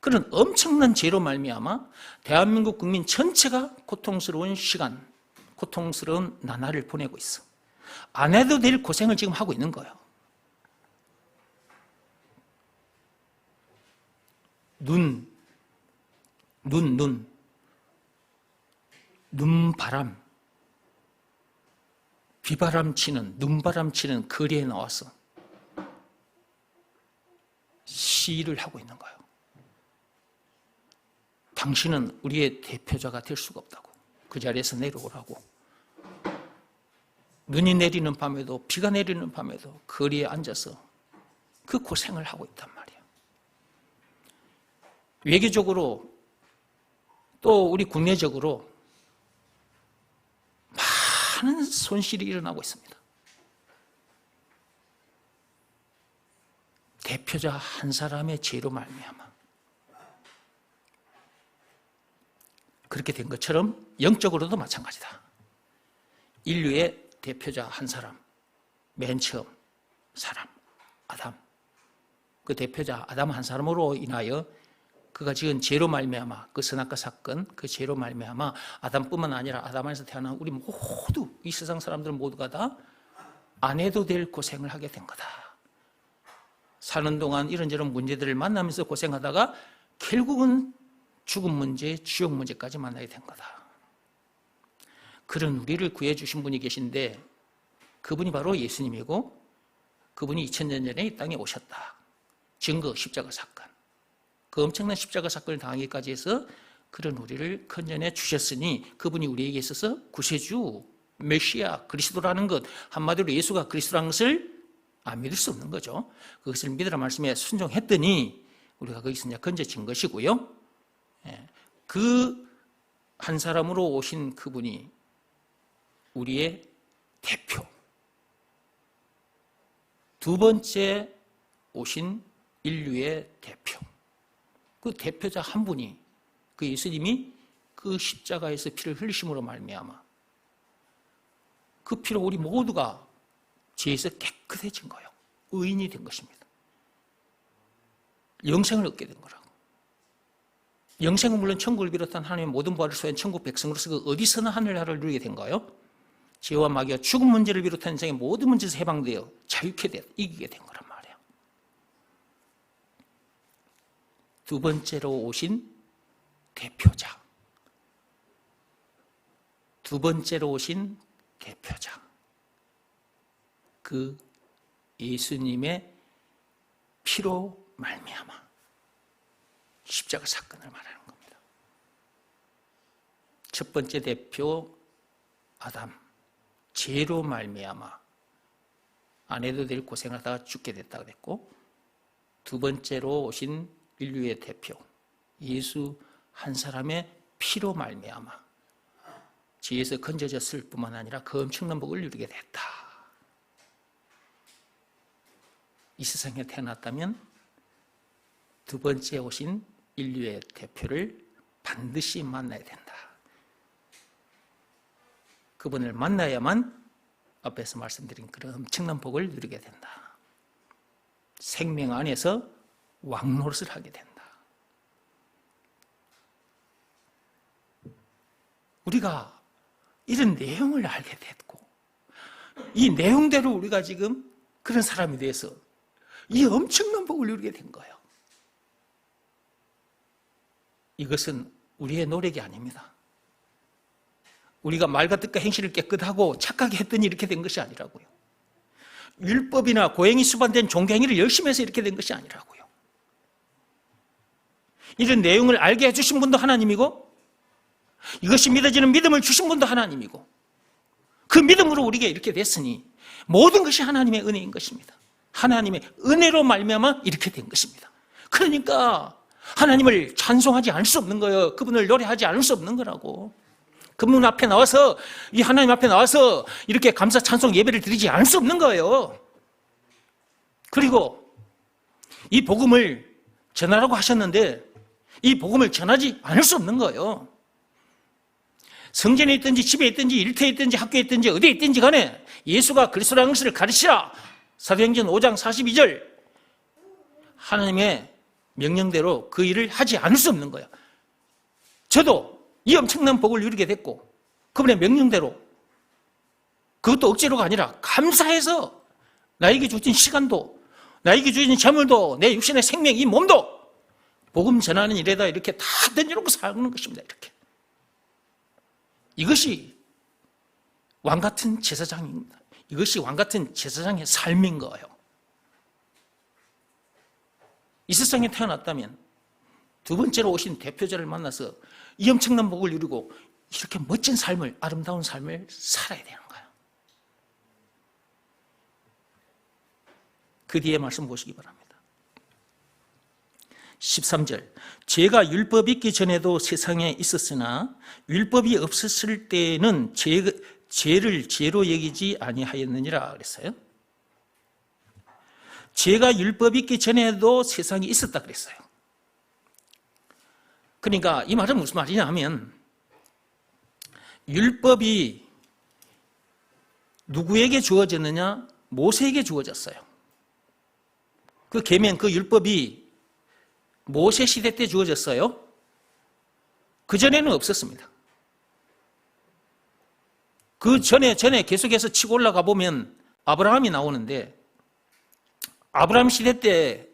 그런 엄청난 죄로 말미암아 대한민국 국민 전체가 고통스러운 시간, 고통스러운 나날을 보내고 있어. 안 해도 될 고생을 지금 하고 있는 거예요. 눈바람, 비바람 치는, 눈바람 치는 거리에 나와서 시위를 하고 있는 거예요. 당신은 우리의 대표자가 될 수가 없다고. 그 자리에서 내려오라고. 눈이 내리는 밤에도, 비가 내리는 밤에도 거리에 앉아서 그 고생을 하고 있단 말이에요. 외교적으로 또 우리 국내적으로 많은 손실이 일어나고 있습니다. 대표자 한 사람의 죄로 말미암아 그렇게 된 것처럼 영적으로도 마찬가지다. 인류의 대표자 한 사람, 맨 처음 사람 아담, 그 대표자 아담 한 사람으로 인하여 그가 지은 죄로 말미암아, 그 선악과 사건, 그 죄로 말미암아 아담뿐만 아니라 아담 안에서 태어난 우리 모두, 이 세상 사람들 모두가 다 안 해도 될 고생을 하게 된 거다. 사는 동안 이런저런 문제들을 만나면서 고생하다가 결국은 죽음 문제, 지옥 문제까지 만나게 된 거다. 그런 우리를 구해주신 분이 계신데 그분이 바로 예수님이고 그분이 2000년 전에 이 땅에 오셨다. 증거 십자가 사건. 그 엄청난 십자가 사건을 당하기까지 해서 그런 우리를 건져내 주셨으니 그분이 우리에게 있어서 구세주, 메시아, 그리스도라는 것, 한마디로 예수가 그리스도라는 것을 안 믿을 수 없는 거죠. 그것을 믿으라 말씀에 순종했더니 우리가 거기서 이제 건져진 것이고요. 그 한 사람으로 오신 그분이 우리의 대표. 두 번째 오신 인류의 대표. 그 대표자 한 분이, 그 예수님이 그 십자가에서 피를 흘리심으로 말미암아 그 피로 우리 모두가 죄에서 깨끗해진 거예요. 의인이 된 것입니다. 영생을 얻게 된 거라고. 영생은 물론 천국을 비롯한 하나님의 모든 부활을 소유한 천국 백성으로서 그 어디서나 하늘나라를 누리게 된 거예요. 죄와 마귀와 죽음 문제를 비롯한 인생의 모든 문제에서 해방되어 자유케 되어 이기게 된 거란 말이에요. 두 번째로 오신 대표자. 두 번째로 오신 대표자. 그 예수님의 피로 말미암아 십자가 사건을 말하는 겁니다. 첫 번째 대표 아담, 죄로 말미암아 안 해도 될 고생을 하다가 죽게 됐다고 그랬고, 두 번째로 오신 인류의 대표 예수 한 사람의 피로 말미암아 죄에서 건져졌을 뿐만 아니라 그 엄청난 복을 누리게 됐다. 이 세상에 태어났다면 두 번째 오신 인류의 대표를 반드시 만나야 된다. 그분을 만나야만 앞에서 말씀드린 그런 엄청난 복을 누리게 된다. 생명 안에서 왕노릇을 하게 된다. 우리가 이런 내용을 알게 됐고 이 내용대로 우리가 지금 그런 사람이 돼서 이 엄청난 복을 누리게 된 거예요. 이것은 우리의 노력이 아닙니다. 우리가 말과 뜻과 행실을 깨끗하고 착하게 했더니 이렇게 된 것이 아니라고요. 율법이나 고행이 수반된 종교행위를 열심히 해서 이렇게 된 것이 아니라고요. 이런 내용을 알게 해주신 분도 하나님이고 이것이 믿어지는 믿음을 주신 분도 하나님이고 그 믿음으로 우리에게 이렇게 됐으니 모든 것이 하나님의 은혜인 것입니다. 하나님의 은혜로 말미암아 이렇게 된 것입니다. 그러니까 하나님을 찬송하지 않을 수 없는 거예요. 그분을 노래하지 않을 수 없는 거라고. 그분 앞에 나와서 이 하나님 앞에 나와서 이렇게 감사 찬송 예배를 드리지 않을 수 없는 거예요. 그리고 이 복음을 전하라고 하셨는데 이 복음을 전하지 않을 수 없는 거예요. 성전에 있든지 집에 있든지 일터에 있든지 학교에 있든지 어디에 있든지 간에 예수가 그리스도라는 것을 가르치라. 사도행전 5장 42절 하나님의 명령대로 그 일을 하지 않을 수 없는 거예요. 저도 이 엄청난 복을 누리게 됐고 그분의 명령대로 그것도 억지로가 아니라 감사해서 나에게 주신 시간도 나에게 주신 재물도 내 육신의 생명 이 몸도 복음 전하는 일에다 이렇게 다 던져놓고 사는 것입니다. 이렇게 이것이 왕같은 제사장입니다. 이것이 왕같은 제사장의 삶인 거예요. 이 세상에 태어났다면 두 번째로 오신 대표자를 만나서 이 엄청난 복을 누리고 이렇게 멋진 삶을 아름다운 삶을 살아야 되는 거예요. 그 뒤에 말씀 보시기 바랍니다. 13절 죄가 율법이 있기 전에도 세상에 있었으나 율법이 없었을 때는 죄를 죄로 여기지 아니하였느니라 그랬어요. 죄가 율법이 있기 전에도 세상에 있었다 그랬어요. 그러니까 이 말은 무슨 말이냐 하면 율법이 누구에게 주어졌느냐? 모세에게 주어졌어요. 그 계명, 그 율법이 모세 시대 때 주어졌어요. 그전에는 없었습니다. 그 전에 계속해서 치고 올라가 보면 아브라함이 나오는데 아브라함 시대 때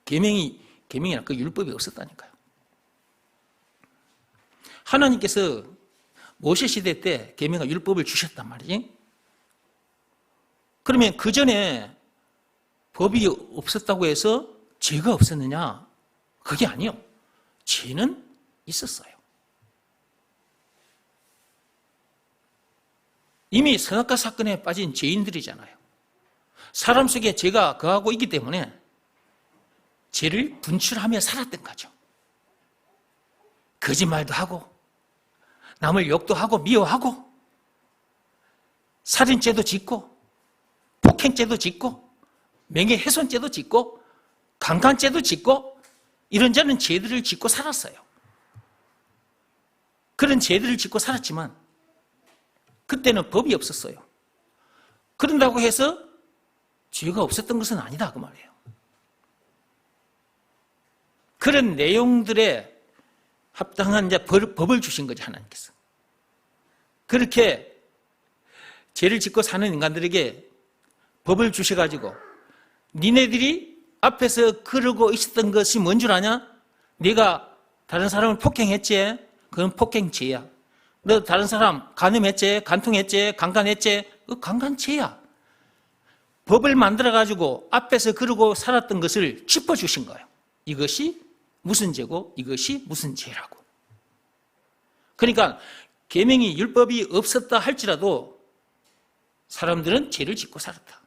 계명이나 그 율법이 없었다니까요. 하나님께서 모세 시대 때 계명과 율법을 주셨단 말이지. 그러면 그 전에 법이 없었다고 해서 죄가 없었느냐? 그게 아니요. 죄는 있었어요. 이미 선악과 사건에 빠진 죄인들이잖아요. 사람 속에 죄가 거하고 있기 때문에 죄를 분출하며 살았던 거죠. 거짓말도 하고 남을 욕도 하고 미워하고 살인죄도 짓고 폭행죄도 짓고 명예훼손죄도 짓고 강간죄도 짓고 이런저런 죄들을 짓고 살았어요. 그런 죄들을 짓고 살았지만 그때는 법이 없었어요. 그런다고 해서 죄가 없었던 것은 아니다 그 말이에요. 그런 내용들에 합당한 이제 법을 주신 거죠, 하나님께서. 그렇게 죄를 짓고 사는 인간들에게 법을 주셔가지고 니네들이 앞에서 그러고 있었던 것이 뭔 줄 아냐? 네가 다른 사람을 폭행했지? 그건 폭행죄야. 너 다른 사람 간음했지? 간통했지? 강간했지? 그 강간죄야. 법을 만들어가지고 앞에서 그러고 살았던 것을 짚어주신 거예요. 이것이 무슨 죄고 이것이 무슨 죄라고. 그러니까 계명이 율법이 없었다 할지라도 사람들은 죄를 짓고 살았다.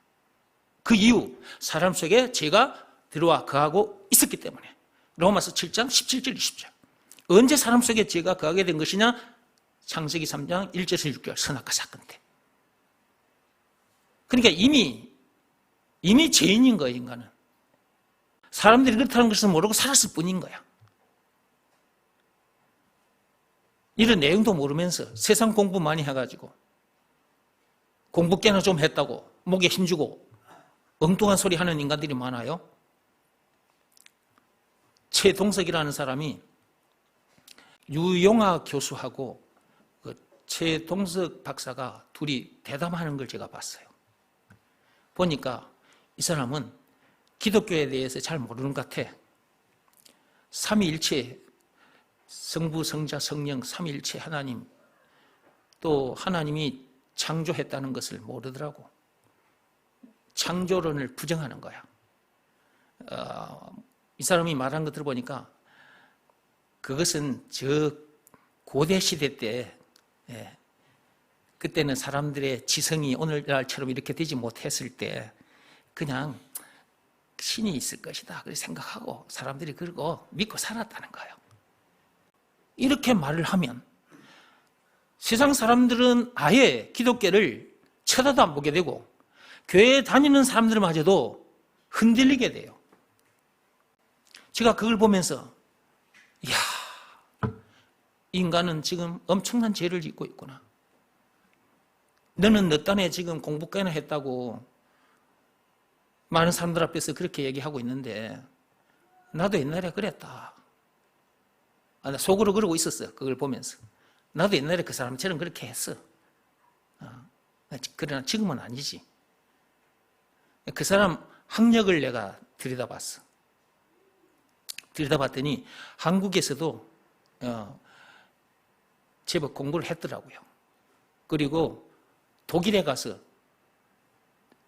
그 이유 사람 속에 죄가 들어와 거하고 있었기 때문에. 로마서 7장 17절 20절. 언제 사람 속에 죄가 거하게 된 것이냐? 창세기 3장 1절에서 6절 선악과 사건 때. 그러니까 이미 죄인인 거예요, 인간은. 사람들이 그렇다는 것을 모르고 살았을 뿐인 거야. 이런 내용도 모르면서 세상 공부 많이 해가지고 공부 꽤나 좀 했다고 목에 힘주고 엉뚱한 소리 하는 인간들이 많아요. 최동석이라는 사람이 유용화 교수하고 그 최동석 박사가 둘이 대담하는 걸 제가 봤어요. 보니까 이 사람은 기독교에 대해서 잘 모르는 것 같아. 삼위일체, 성부, 성자, 성령, 삼위일체 하나님, 또 하나님이 창조했다는 것을 모르더라고. 창조론을 부정하는 거야. 이 사람이 말한 거 들어보니까 그것은 저 고대 시대 때 그때는 사람들의 지성이 오늘날처럼 이렇게 되지 못했을 때 그냥 신이 있을 것이다 그렇게 생각하고 사람들이 그러고 믿고 살았다는 거예요. 이렇게 말을 하면 세상 사람들은 아예 기독교를 쳐다도 안 보게 되고 교회에 다니는 사람들마저도 흔들리게 돼요. 제가 그걸 보면서 이야, 인간은 지금 엄청난 죄를 짓고 있구나. 너는 너 딴에 지금 공부 꽤나 했다고 많은 사람들 앞에서 그렇게 얘기하고 있는데 나도 옛날에 그랬다. 나 속으로 그러고 있었어. 그걸 보면서. 나도 옛날에 그 사람처럼 그렇게 했어. 그러나 지금은 아니지. 그 사람 학력을 내가 들여다봤어. 들여다봤더니 한국에서도 제법 공부를 했더라고요. 그리고 독일에 가서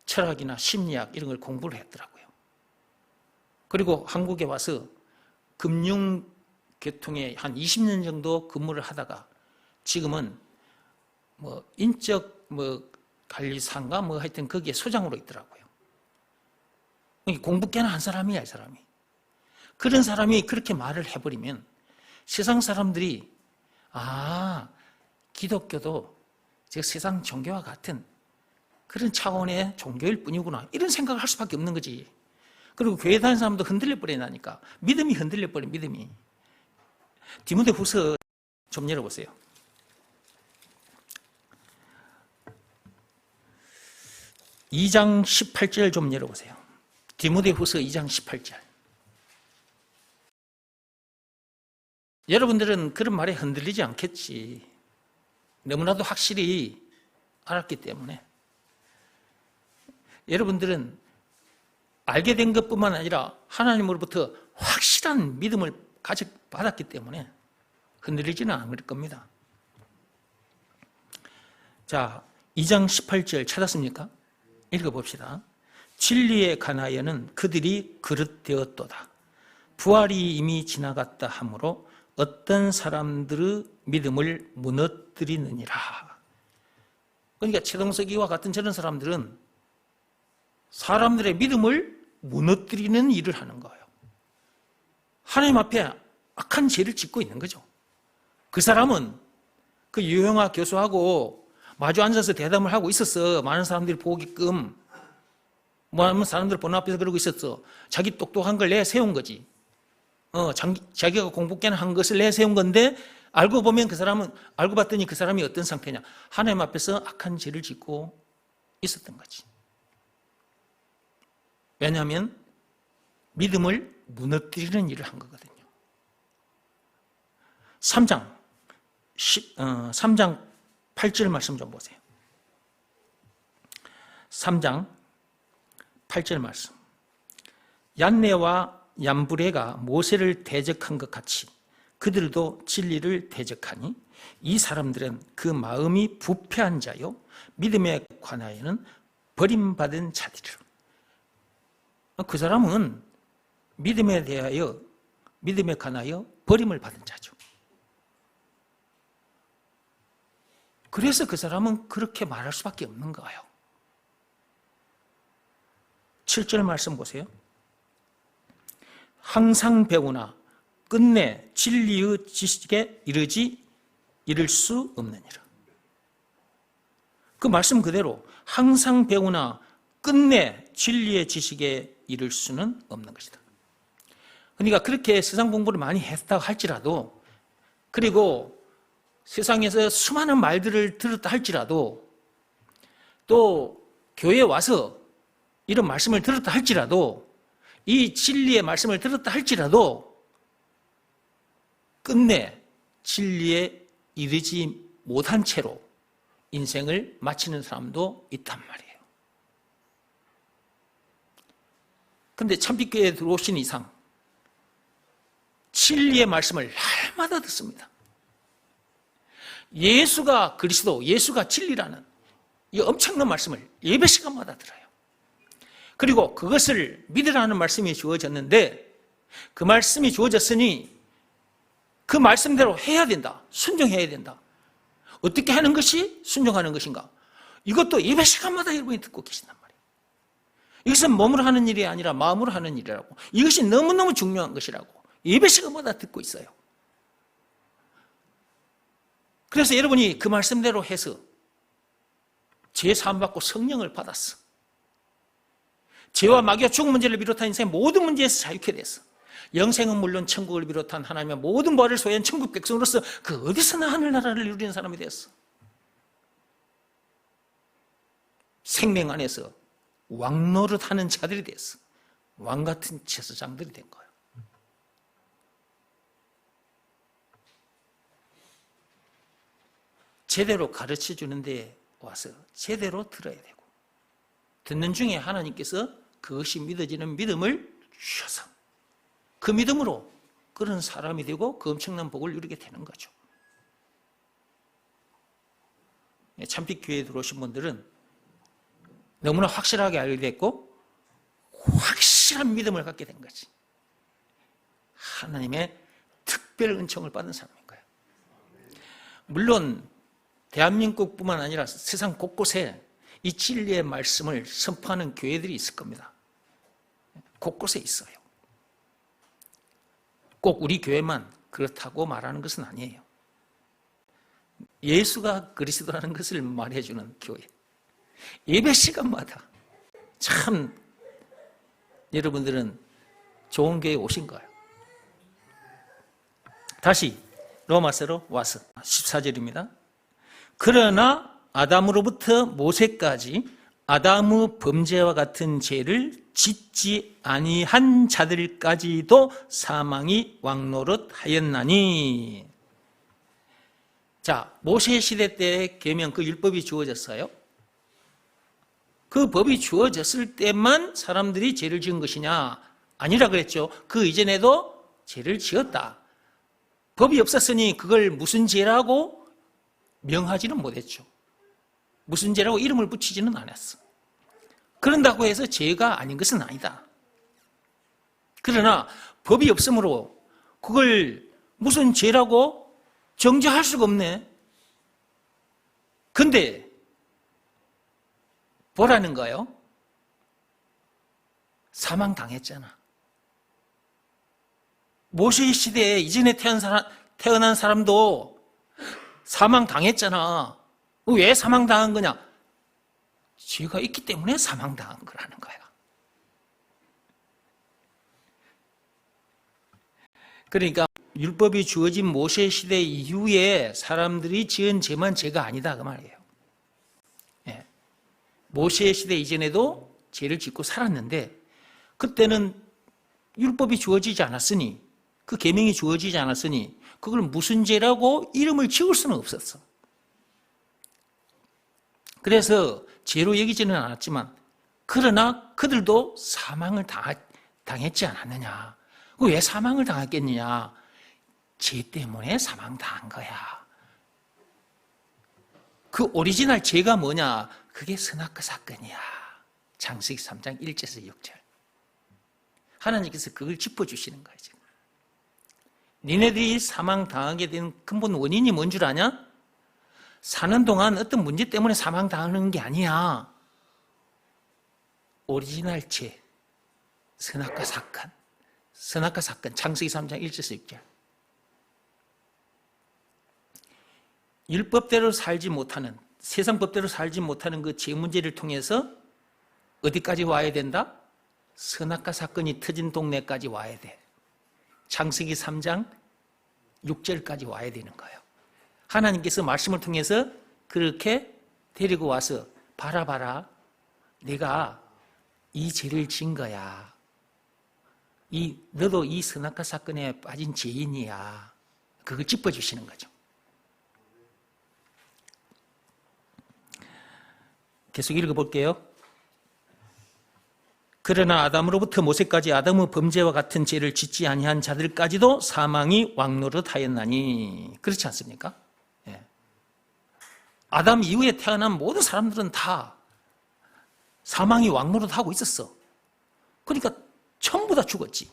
철학이나 심리학 이런 걸 공부를 했더라고요. 그리고 한국에 와서 금융계통에 한 20년 정도 근무를 하다가 지금은 인적 관리사인가 하여튼 거기에 소장으로 있더라고요. 공부 꽤나 한 사람이야, 이 사람이. 그런 사람이 그렇게 말을 해버리면 세상 사람들이 기독교도 세상 종교와 같은 그런 차원의 종교일 뿐이구나 이런 생각을 할 수밖에 없는 거지. 그리고 교회 다니는 사람도 흔들려 버리니까 믿음이 흔들려 버려. 믿음이. 디모데후서 좀 열어보세요. (2장 18절) 좀 열어보세요. 디모데후서 2장 18절. 여러분들은 그런 말에 흔들리지 않겠지. 너무나도 확실히 알았기 때문에. 여러분들은 알게 된 것뿐만 아니라 하나님으로부터 확실한 믿음을 받았기 때문에 흔들리지는 않을 겁니다. 자, 2장 18절 찾았습니까? 읽어봅시다. 진리에 관하여는 그들이 그릇되었도다. 부활이 이미 지나갔다 하므로 어떤 사람들의 믿음을 무너뜨리느니라. 그러니까 최동석이와 같은 저런 사람들은 사람들의 믿음을 무너뜨리는 일을 하는 거예요. 하나님 앞에 악한 죄를 짓고 있는 거죠. 그 사람은 그 유형아 교수하고 마주 앉아서 대담을 하고 있었어. 많은 사람들이 보게끔. 많은 사람들 보는 앞에서 그러고 있었어. 자기 똑똑한 걸 내세운 거지. 자기가 공부 꽤나 한 것을 내세운 건데 알고 보면 그 사람은, 알고 봤더니 그 사람이 어떤 상태냐. 하나님 앞에서 악한 죄를 짓고 있었던 거지. 왜냐하면 믿음을 무너뜨리는 일을 한 거거든요. 3장 8절 말씀 좀 보세요. 3장 8절 말씀. 얀네와 얀브레가 모세를 대적한 것 같이 그들도 진리를 대적하니 이 사람들은 그 마음이 부패한 자요 믿음에 관하여는 버림받은 자들이라. 그 사람은 믿음에 관하여 버림을 받은 자죠. 그래서 그 사람은 그렇게 말할 수밖에 없는 거예요. 7절 말씀 보세요. 항상 배우나 끝내 진리의 지식에 이를 수 없느니라. 그 말씀 그대로 항상 배우나 끝내 진리의 지식에 이를 수는 없는 것이다. 그러니까 그렇게 세상 공부를 많이 했다고 할지라도, 그리고 세상에서 수많은 말들을 들었다 할지라도, 또 교회에 와서 이런 말씀을 들었다 할지라도, 이 진리의 말씀을 들었다 할지라도 끝내 진리에 이르지 못한 채로 인생을 마치는 사람도 있단 말이에요. 그런데 참빛교회에 들어오신 이상 진리의 말씀을 날마다 듣습니다. 예수가 그리스도, 예수가 진리라는 이 엄청난 말씀을 예배 시간마다 들어요. 그리고 그것을 믿으라는 말씀이 주어졌는데, 그 말씀이 주어졌으니 그 말씀대로 해야 된다. 순종해야 된다. 어떻게 하는 것이 순종하는 것인가? 이것도 예배 시간마다 여러분이 듣고 계신단 말이에요. 이것은 몸으로 하는 일이 아니라 마음으로 하는 일이라고. 이것이 너무너무 중요한 것이라고 예배 시간마다 듣고 있어요. 그래서 여러분이 그 말씀대로 해서 죄 사함받고 성령을 받았어. 죄와 마귀와 죽음 문제를 비롯한 인생의 모든 문제에서 자유케 됐어. 영생은 물론 천국을 비롯한 하나님의 모든 벌을 소유한 천국 백성으로서 그 어디서나 하늘나라를 누리는 사람이 됐어. 생명 안에서 왕노릇하는 자들이 됐어. 왕 같은 제사장들이 된 거예요. 제대로 가르쳐 주는데 와서 제대로 들어야 되고, 듣는 중에 하나님께서 그것이 믿어지는 믿음을 주셔서 그 믿음으로 그런 사람이 되고 그 엄청난 복을 누리게 되는 거죠. 참빛교회에 들어오신 분들은 너무나 확실하게 알게 됐고 확실한 믿음을 갖게 된 거지. 하나님의 특별 은총을 받은 사람인 거예요. 물론 대한민국뿐만 아니라 세상 곳곳에 이 진리의 말씀을 선포하는 교회들이 있을 겁니다. 곳곳에 있어요. 꼭 우리 교회만 그렇다고 말하는 것은 아니에요. 예수가 그리스도라는 것을 말해주는 교회. 예배 시간마다 참 여러분들은 좋은 교회에 오신 거예요. 다시 로마서로 와서 14절입니다. 그러나 아담으로부터 모세까지 아담의 범죄와 같은 죄를 짓지 아니한 자들까지도 사망이 왕노릇하였나니. 자, 모세 시대 때 계명 그 율법이 주어졌어요. 그 법이 주어졌을 때만 사람들이 죄를 지은 것이냐? 아니라 그랬죠. 그 이전에도 죄를 지었다. 법이 없었으니 그걸 무슨 죄라고 명하지는 못했죠. 무슨 죄라고 이름을 붙이지는 않았어. 그런다고 해서 죄가 아닌 것은 아니다. 그러나 법이 없으므로 그걸 무슨 죄라고 정죄할 수가 없네. 근데 뭐라는 거예요? 사망당했잖아. 모세 시대에 이전에 태어난 사람도 사망당했잖아. 왜 사망당한 거냐? 죄가 있기 때문에 사망당한 거라는 거야. 그러니까 율법이 주어진 모세 시대 이후에 사람들이 지은 죄만 죄가 아니다 그 말이에요. 예. 모세 시대 이전에도 죄를 짓고 살았는데 그때는 율법이 주어지지 않았으니, 그 계명이 주어지지 않았으니 그걸 무슨 죄라고 이름을 지을 수는 없었어. 그래서 죄로 여기지는 않았지만 그러나 그들도 사망을 당했지 않았느냐. 왜 사망을 당했겠느냐? 죄 때문에 사망당한 거야. 그 오리지널 죄가 뭐냐? 그게 선악과 사건이야. 창세기 3장 1절에서 6절. 하나님께서 그걸 짚어주시는 거예요. 지금. 니네들이 사망당하게 된 근본 원인이 뭔 줄 아냐? 사는 동안 어떤 문제 때문에 사망당하는 게 아니야. 오리지널 죄, 선악과 사건. 선악과 사건, 창세기 3장 1절에서 6절. 율법대로 살지 못하는, 세상 법대로 살지 못하는 그 죄 문제를 통해서 어디까지 와야 된다? 선악과 사건이 터진 동네까지 와야 돼. 창세기 3장 6절까지 와야 되는 거예요. 하나님께서 말씀을 통해서 그렇게 데리고 와서 봐라, 내가 이 죄를 진 거야. 너도 이 선악과 사건에 빠진 죄인이야. 그걸 짚어주시는 거죠. 계속 읽어볼게요. 그러나 아담으로부터 모세까지 아담의 범죄와 같은 죄를 짓지 아니한 자들까지도 사망이 왕노릇하였나니. 그렇지 않습니까? 예. 아담 이후에 태어난 모든 사람들은 다 사망이 왕노릇하고 있었어. 그러니까 전부 다 죽었지.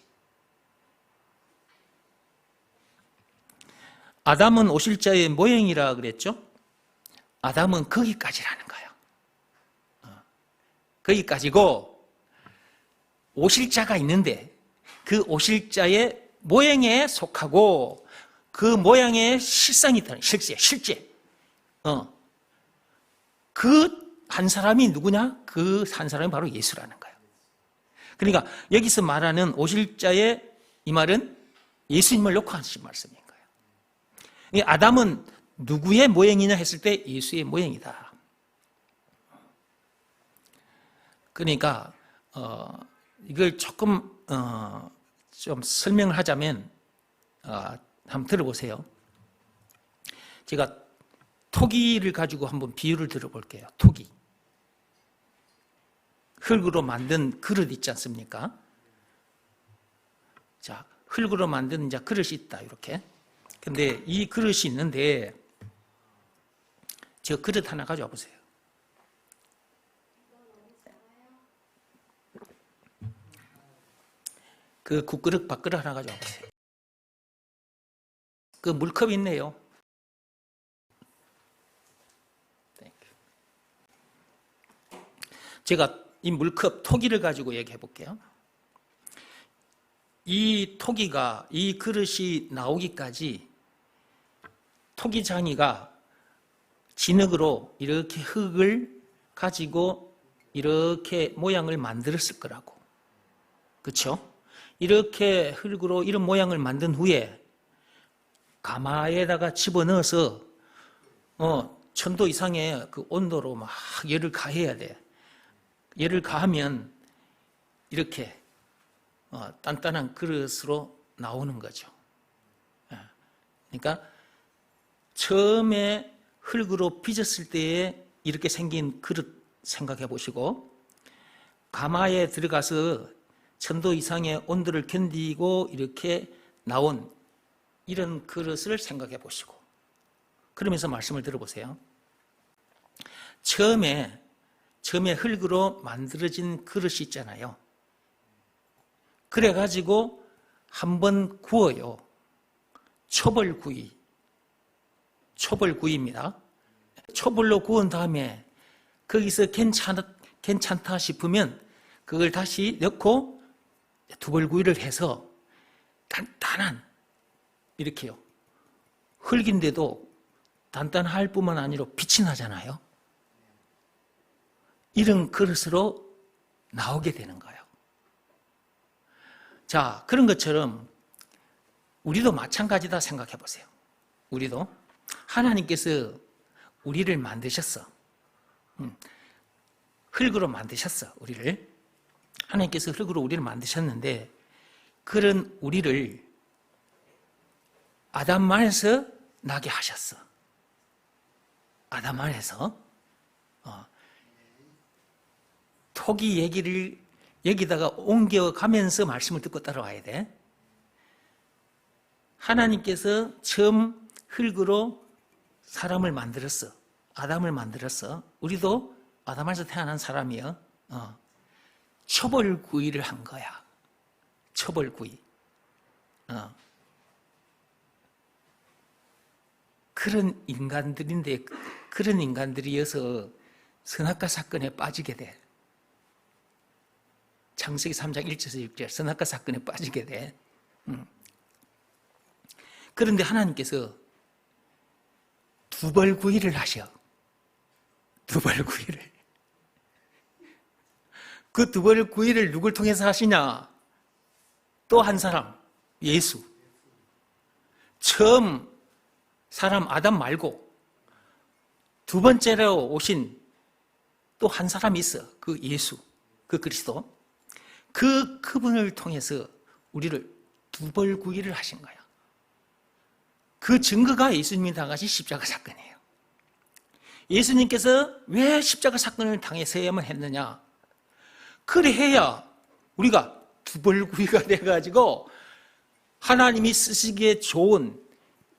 아담은 오실자의 모형이라 그랬죠? 아담은 거기까지라는 거예요. 거기까지고 오실자가 있는데 그 오실자의 모형에 속하고 그 모양의 실상이 있다는 실제. 그 한 사람이 누구냐? 그 한 사람이 바로 예수라는 거예요. 그러니까 여기서 말하는 오실자의 이 말은 예수님을 놓고 하신 말씀인 거예요. 아담은 누구의 모형이냐 했을 때 예수의 모형이다. 그러니까 이걸 조금 좀 설명을 하자면 한번 들어보세요. 제가 토기를 가지고 한번 비유를 들어볼게요. 토기. 흙으로 만든 그릇 있지 않습니까? 자, 흙으로 만든 이제 그릇이 있다, 이렇게. 근데 이 그릇이 있는데, 저 그릇 하나 가져와 보세요. 그 국그릇, 밥그릇 하나 가져와 보세요. 그 물컵 있네요. 제가 이 물컵 토기를 가지고 얘기해 볼게요. 이 토기가, 이 그릇이 나오기까지 토기장이가 진흙으로 이렇게 흙을 가지고 이렇게 모양을 만들었을 거라고. 그렇죠? 이렇게 흙으로 이런 모양을 만든 후에 가마에다가 집어넣어서 1000도 이상의 그 온도로 막 열을 가해야 돼. 열을 가하면 이렇게 단단한 그릇으로 나오는 거죠. 그러니까 처음에 흙으로 빚었을 때에 이렇게 생긴 그릇 생각해 보시고, 가마에 들어가서 1000도 이상의 온도를 견디고 이렇게 나온 이런 그릇을 생각해 보시고, 그러면서 말씀을 들어보세요. 처음에 흙으로 만들어진 그릇이 있잖아요. 그래가지고 한번 구워요. 초벌구이입니다. 초벌로 구운 다음에 거기서 괜찮다 싶으면 그걸 다시 넣고 두벌구이를 해서 단단한, 이렇게요. 흙인데도 단단할 뿐만 아니라 빛이 나잖아요. 이런 그릇으로 나오게 되는 거예요. 자, 그런 것처럼 우리도 마찬가지다 생각해 보세요. 우리도 하나님께서 우리를 만드셨어. 흙으로 만드셨어, 우리를. 하나님께서 흙으로 우리를 만드셨는데, 그런 우리를 아담 안에서 나게 하셨어. 아담 안에서. 토기 얘기를 여기다가 옮겨가면서 말씀을 듣고 따라와야 돼. 하나님께서 처음 흙으로 사람을 만들었어. 아담을 만들었어. 우리도 아담에서 태어난 사람이요. 초벌구이를 한 거야. 초벌구이. 그런 인간들인데, 그런 인간들이어서 선악과 사건에 빠지게 돼. 창세기 3장 1절에서 6절 선악과 사건에 빠지게 돼. 그런데 하나님께서 두벌구이를 하셔. 두벌구이를. 그 두벌구이를 누굴 통해서 하시냐? 또 한 사람, 예수. 처음 사람 아담 말고 두 번째로 오신 또 한 사람이 있어. 그 예수, 그 그리스도. 그분을 통해서 우리를 두벌구이를 하신 거야. 그 증거가 예수님이 당하신 십자가 사건이에요. 예수님께서 왜 십자가 사건을 당했어야만 했느냐? 그래야 우리가 두벌구이가 돼가지고 하나님이 쓰시기에 좋은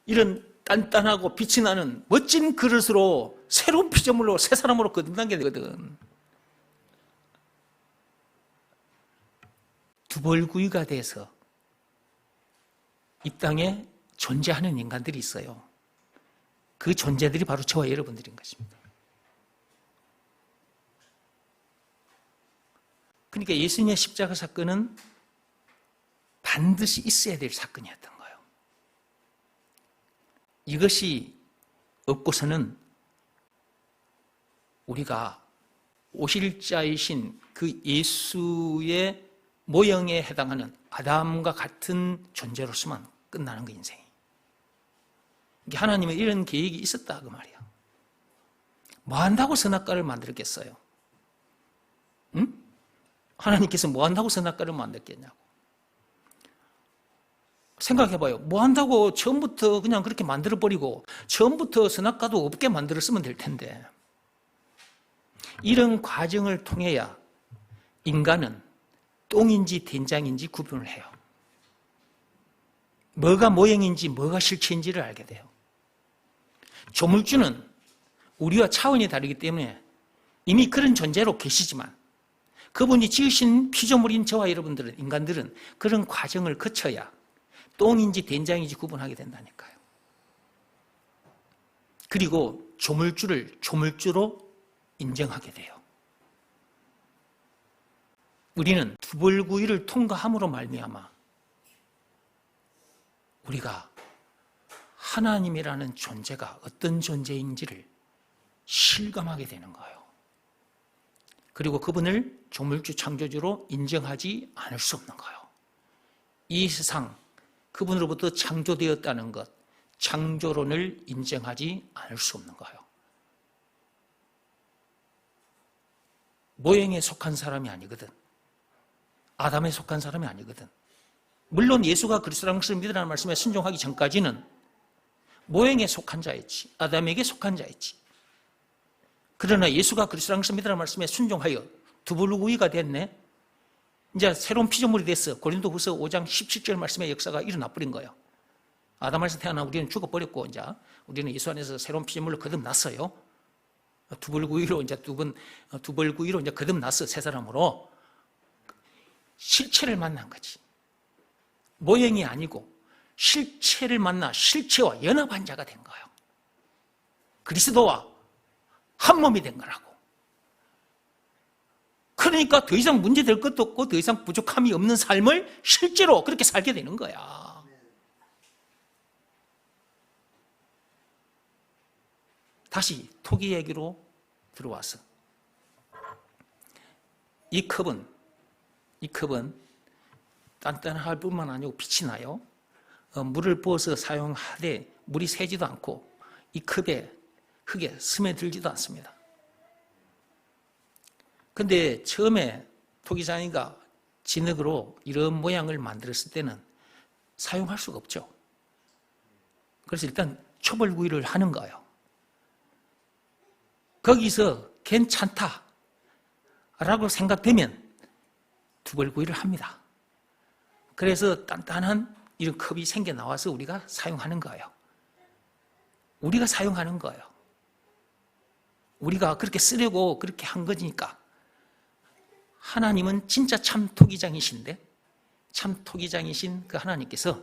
이런 단단하고 빛이 나는 멋진 그릇으로 새로운 피조물로 새 사람으로 거듭나게 되거든. 두벌구이가 돼서 이 땅에 존재하는 인간들이 있어요. 그 존재들이 바로 저와 여러분들인 것입니다. 그러니까 예수님의 십자가 사건은 반드시 있어야 될 사건이었던 거예요. 이것이 없고서는 우리가 오실 자이신 그 예수의 모형에 해당하는 아담과 같은 존재로서만 끝나는 거, 인생이. 하나님은 이런 계획이 있었다, 그 말이야. 뭐 한다고 선악과를 만들었겠어요? 응? 하나님께서 뭐 한다고 선악과를 만들겠냐고. 생각해봐요. 뭐 한다고 처음부터 그냥 그렇게 만들어버리고 처음부터 선악과도 없게 만들었으면 될 텐데, 이런 과정을 통해야 인간은 똥인지 된장인지 구분을 해요. 뭐가 모형인지 뭐가 실체인지를 알게 돼요. 조물주는 우리와 차원이 다르기 때문에 이미 그런 존재로 계시지만, 그분이 지으신 피조물인 저와 여러분들은, 인간들은 그런 과정을 거쳐야 똥인지 된장인지 구분하게 된다니까요. 그리고 조물주를 조물주로 인정하게 돼요. 우리는 두벌구이를 통과함으로 말미암아 우리가 하나님이라는 존재가 어떤 존재인지를 실감하게 되는 거예요. 그리고 그분을 조물주 창조주로 인정하지 않을 수 없는 거예요. 이 세상, 그분으로부터 창조되었다는 것, 창조론을 인정하지 않을 수 없는 거예요. 모형에 속한 사람이 아니거든. 아담에 속한 사람이 아니거든. 물론 예수가 그리스도라는 것을 믿으라는 말씀에 순종하기 전까지는 모형에 속한 자였지, 아담에게 속한 자였지. 그러나 예수가 그리스도라는 것을 믿으라는 말씀에 순종하여 두부르구이가 됐네. 이제 새로운 피조물이 됐어. 고린도후서 5장 17절 말씀의 역사가 일어나 버린 거예요. 아담에서 태어난 우리는 죽어버렸고, 이제 우리는 예수 안에서 새로운 피조물로 거듭났어요. 두벌구이로 이제 두벌구이로 이제 거듭났어. 새 사람으로. 실체를 만난 거지. 모형이 아니고 실체를 만나 실체와 연합한 자가 된 거예요. 그리스도와 한 몸이 된 거라고. 그러니까 더 이상 문제될 것도 없고 더 이상 부족함이 없는 삶을 실제로 그렇게 살게 되는 거야. 다시 토기 얘기로 들어와서, 이 컵은 단단할 뿐만 아니고 빛이 나요. 물을 부어서 사용하되 물이 새지도 않고 이 컵에 흙에 스며들지도 않습니다. 근데 처음에 토기장이가 진흙으로 이런 모양을 만들었을 때는 사용할 수가 없죠. 그래서 일단 초벌구이를 하는 거예요. 거기서 괜찮다라고 생각되면 두벌구이를 합니다. 그래서 단단한 이런 컵이 생겨 나와서 우리가 사용하는 거예요. 우리가 사용하는 거예요. 우리가 그렇게 쓰려고 그렇게 한 거니까. 하나님은 진짜 참 토기장이신데, 참 토기장이신 그 하나님께서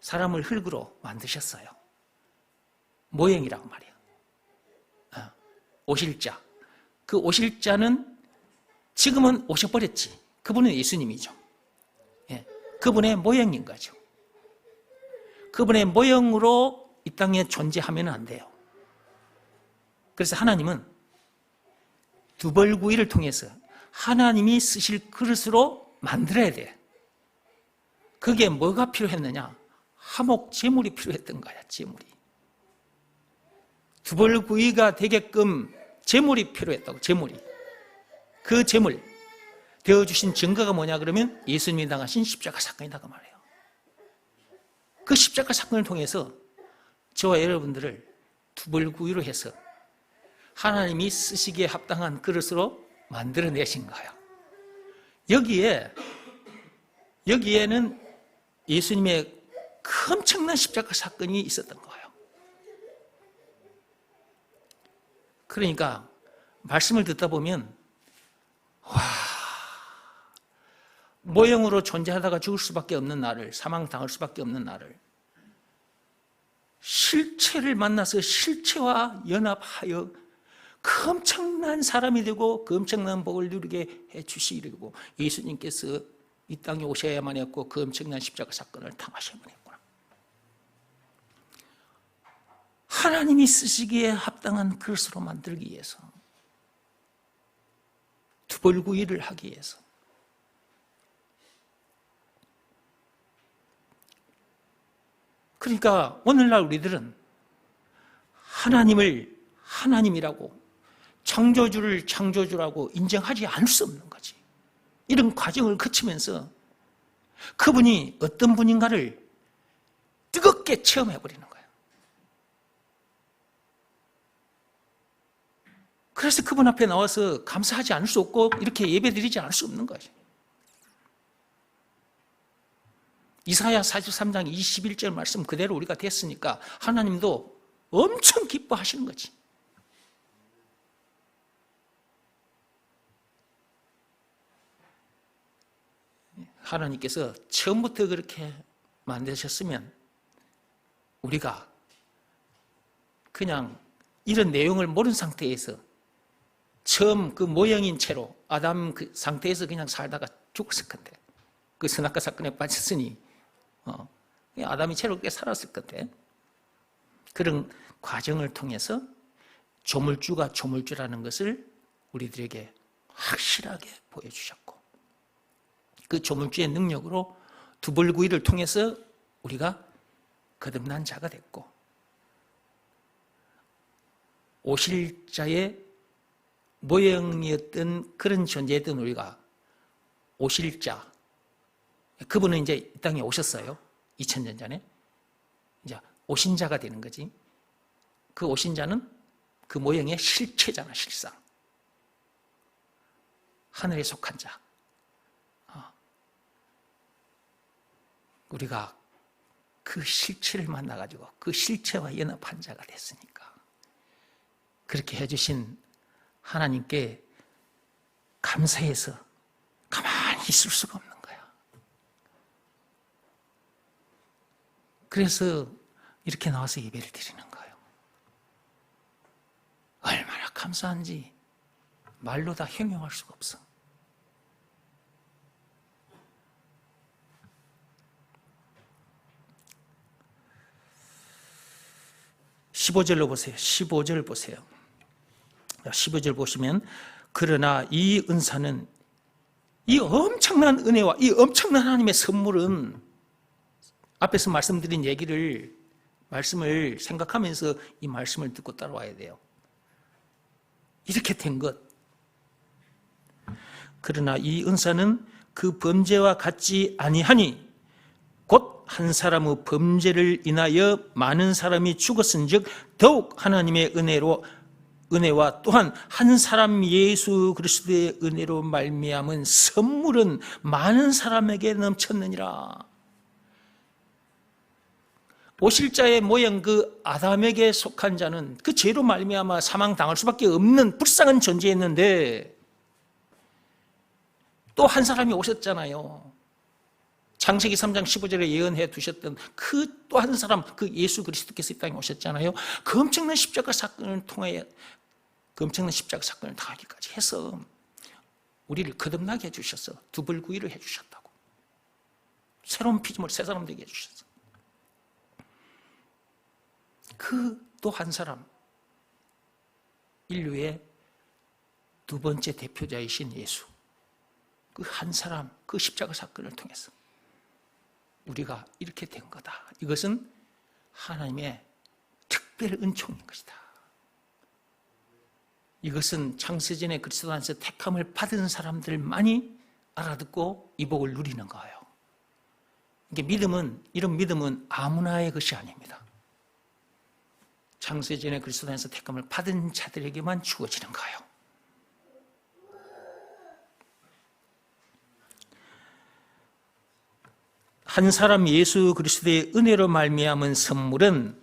사람을 흙으로 만드셨어요. 모형이라고 말이에요. 오실자. 그 오실자는 지금은 오셔버렸지. 그분은 예수님이죠. 예, 그분의 모형인 거죠. 그분의 모형으로 이 땅에 존재하면 안 돼요. 그래서 하나님은 두벌구이를 통해서 하나님이 쓰실 그릇으로 만들어야 돼. 그게 뭐가 필요했느냐? 화목 제물이 필요했던 거야. 제물이. 두벌구이가 되게끔 제물이 필요했다고. 제물이. 그 제물 되어주신 증거가 뭐냐 그러면 예수님이 당하신 십자가 사건이다 그 말이에요. 그 십자가 사건을 통해서 저와 여러분들을 두벌구이로 해서 하나님이 쓰시기에 합당한 그릇으로 만들어내신 거예요. 여기에는 예수님의 그 엄청난 십자가 사건이 있었던 거예요. 그러니까 말씀을 듣다 보면 모형으로 존재하다가 죽을 수밖에 없는 나를, 사망당할 수밖에 없는 나를 실체를 만나서 실체와 연합하여 그 엄청난 사람이 되고 그 엄청난 복을 누리게 해주시려고 예수님께서 이 땅에 오셔야만 했고 그 엄청난 십자가 사건을 당하셔야만 했구나. 하나님이 쓰시기에 합당한 그릇으로 만들기 위해서, 두벌구이를 하기 위해서. 그러니까 오늘날 우리들은 하나님을 하나님이라고, 창조주를 창조주라고 인정하지 않을 수 없는 거지. 이런 과정을 거치면서 그분이 어떤 분인가를 뜨겁게 체험해버리는 거예요. 그래서 그분 앞에 나와서 감사하지 않을 수 없고 이렇게 예배드리지 않을 수 없는 거죠. 이사야 43장 21절 말씀 그대로 우리가 됐으니까 하나님도 엄청 기뻐하시는 거지. 하나님께서 처음부터 그렇게 만드셨으면 우리가 그냥 이런 내용을 모르는 상태에서 처음 그 모형인 채로 아담 그 상태에서 그냥 살다가 죽었을 건데, 그 선악과 사건에 빠졌으니 아담이 채롭게 살았을 건데, 그런 과정을 통해서 조물주가 조물주라는 것을 우리들에게 확실하게 보여주셨고, 그 조물주의 능력으로 두벌구이를 통해서 우리가 거듭난 자가 됐고, 오실 자의 모형이었던 그런 존재였던 우리가 오실 자, 그분은 이제 이 땅에 오셨어요. 2000년 전에. 이제 오신 자가 되는 거지. 그 오신 자는 그 모형의 실체잖아, 실상. 하늘에 속한 자. 우리가 그 실체를 만나가지고 그 실체와 연합한 자가 됐으니까 그렇게 해주신 하나님께 감사해서 가만히 있을 수가 없는 거야. 그래서 이렇게 나와서 예배를 드리는 거예요. 얼마나 감사한지 말로 다 형용할 수가 없어. (15절로) 보세요. 15절 보세요. 15절 보시면, 그러나 이 은사는, 이 엄청난 은혜와 이 엄청난 하나님의 선물은, 앞에서 말씀드린 말씀을 생각하면서 이 말씀을 듣고 따라와야 돼요. 이렇게 된 것. 그러나 이 은사는 그 범죄와 같지 아니하니 곧 한 사람의 범죄를 인하여 많은 사람이 죽었은즉 더욱 하나님의 은혜와 또한 한 사람 예수 그리스도의 은혜로 말미암은 선물은 많은 사람에게 넘쳤느니라. 오실 자의 모형 그 아담에게 속한 자는 그 죄로 말미암아 사망당할 수밖에 없는 불쌍한 존재였는데, 또 한 사람이 오셨잖아요. 창세기 3장 15절에 예언해 두셨던 그 또 한 사람, 그 예수 그리스도께서 이 땅에 오셨잖아요. 그 엄청난 십자가 사건을 통해, 그 엄청난 십자가 사건을 당하기까지 해서 우리를 거듭나게 해주셔서 두벌구이를 해주셨다고. 새로운 피조물, 새 사람 되게 해주셨어. 그 또 한 사람, 인류의 두 번째 대표자이신 예수, 그 한 사람, 그 십자가 사건을 통해서 우리가 이렇게 된 거다. 이것은 하나님의 특별 은총인 것이다. 이것은 창세전에 그리스도 안에서 택함을 받은 사람들만이 알아듣고 이 복을 누리는 거예요. 이게 이런 믿음은 아무나의 것이 아닙니다. 창세전에 그리스도 안에서 택함을 받은 자들에게만 주어지는 거예요. 한 사람 예수 그리스도의 은혜로 말미암은 선물은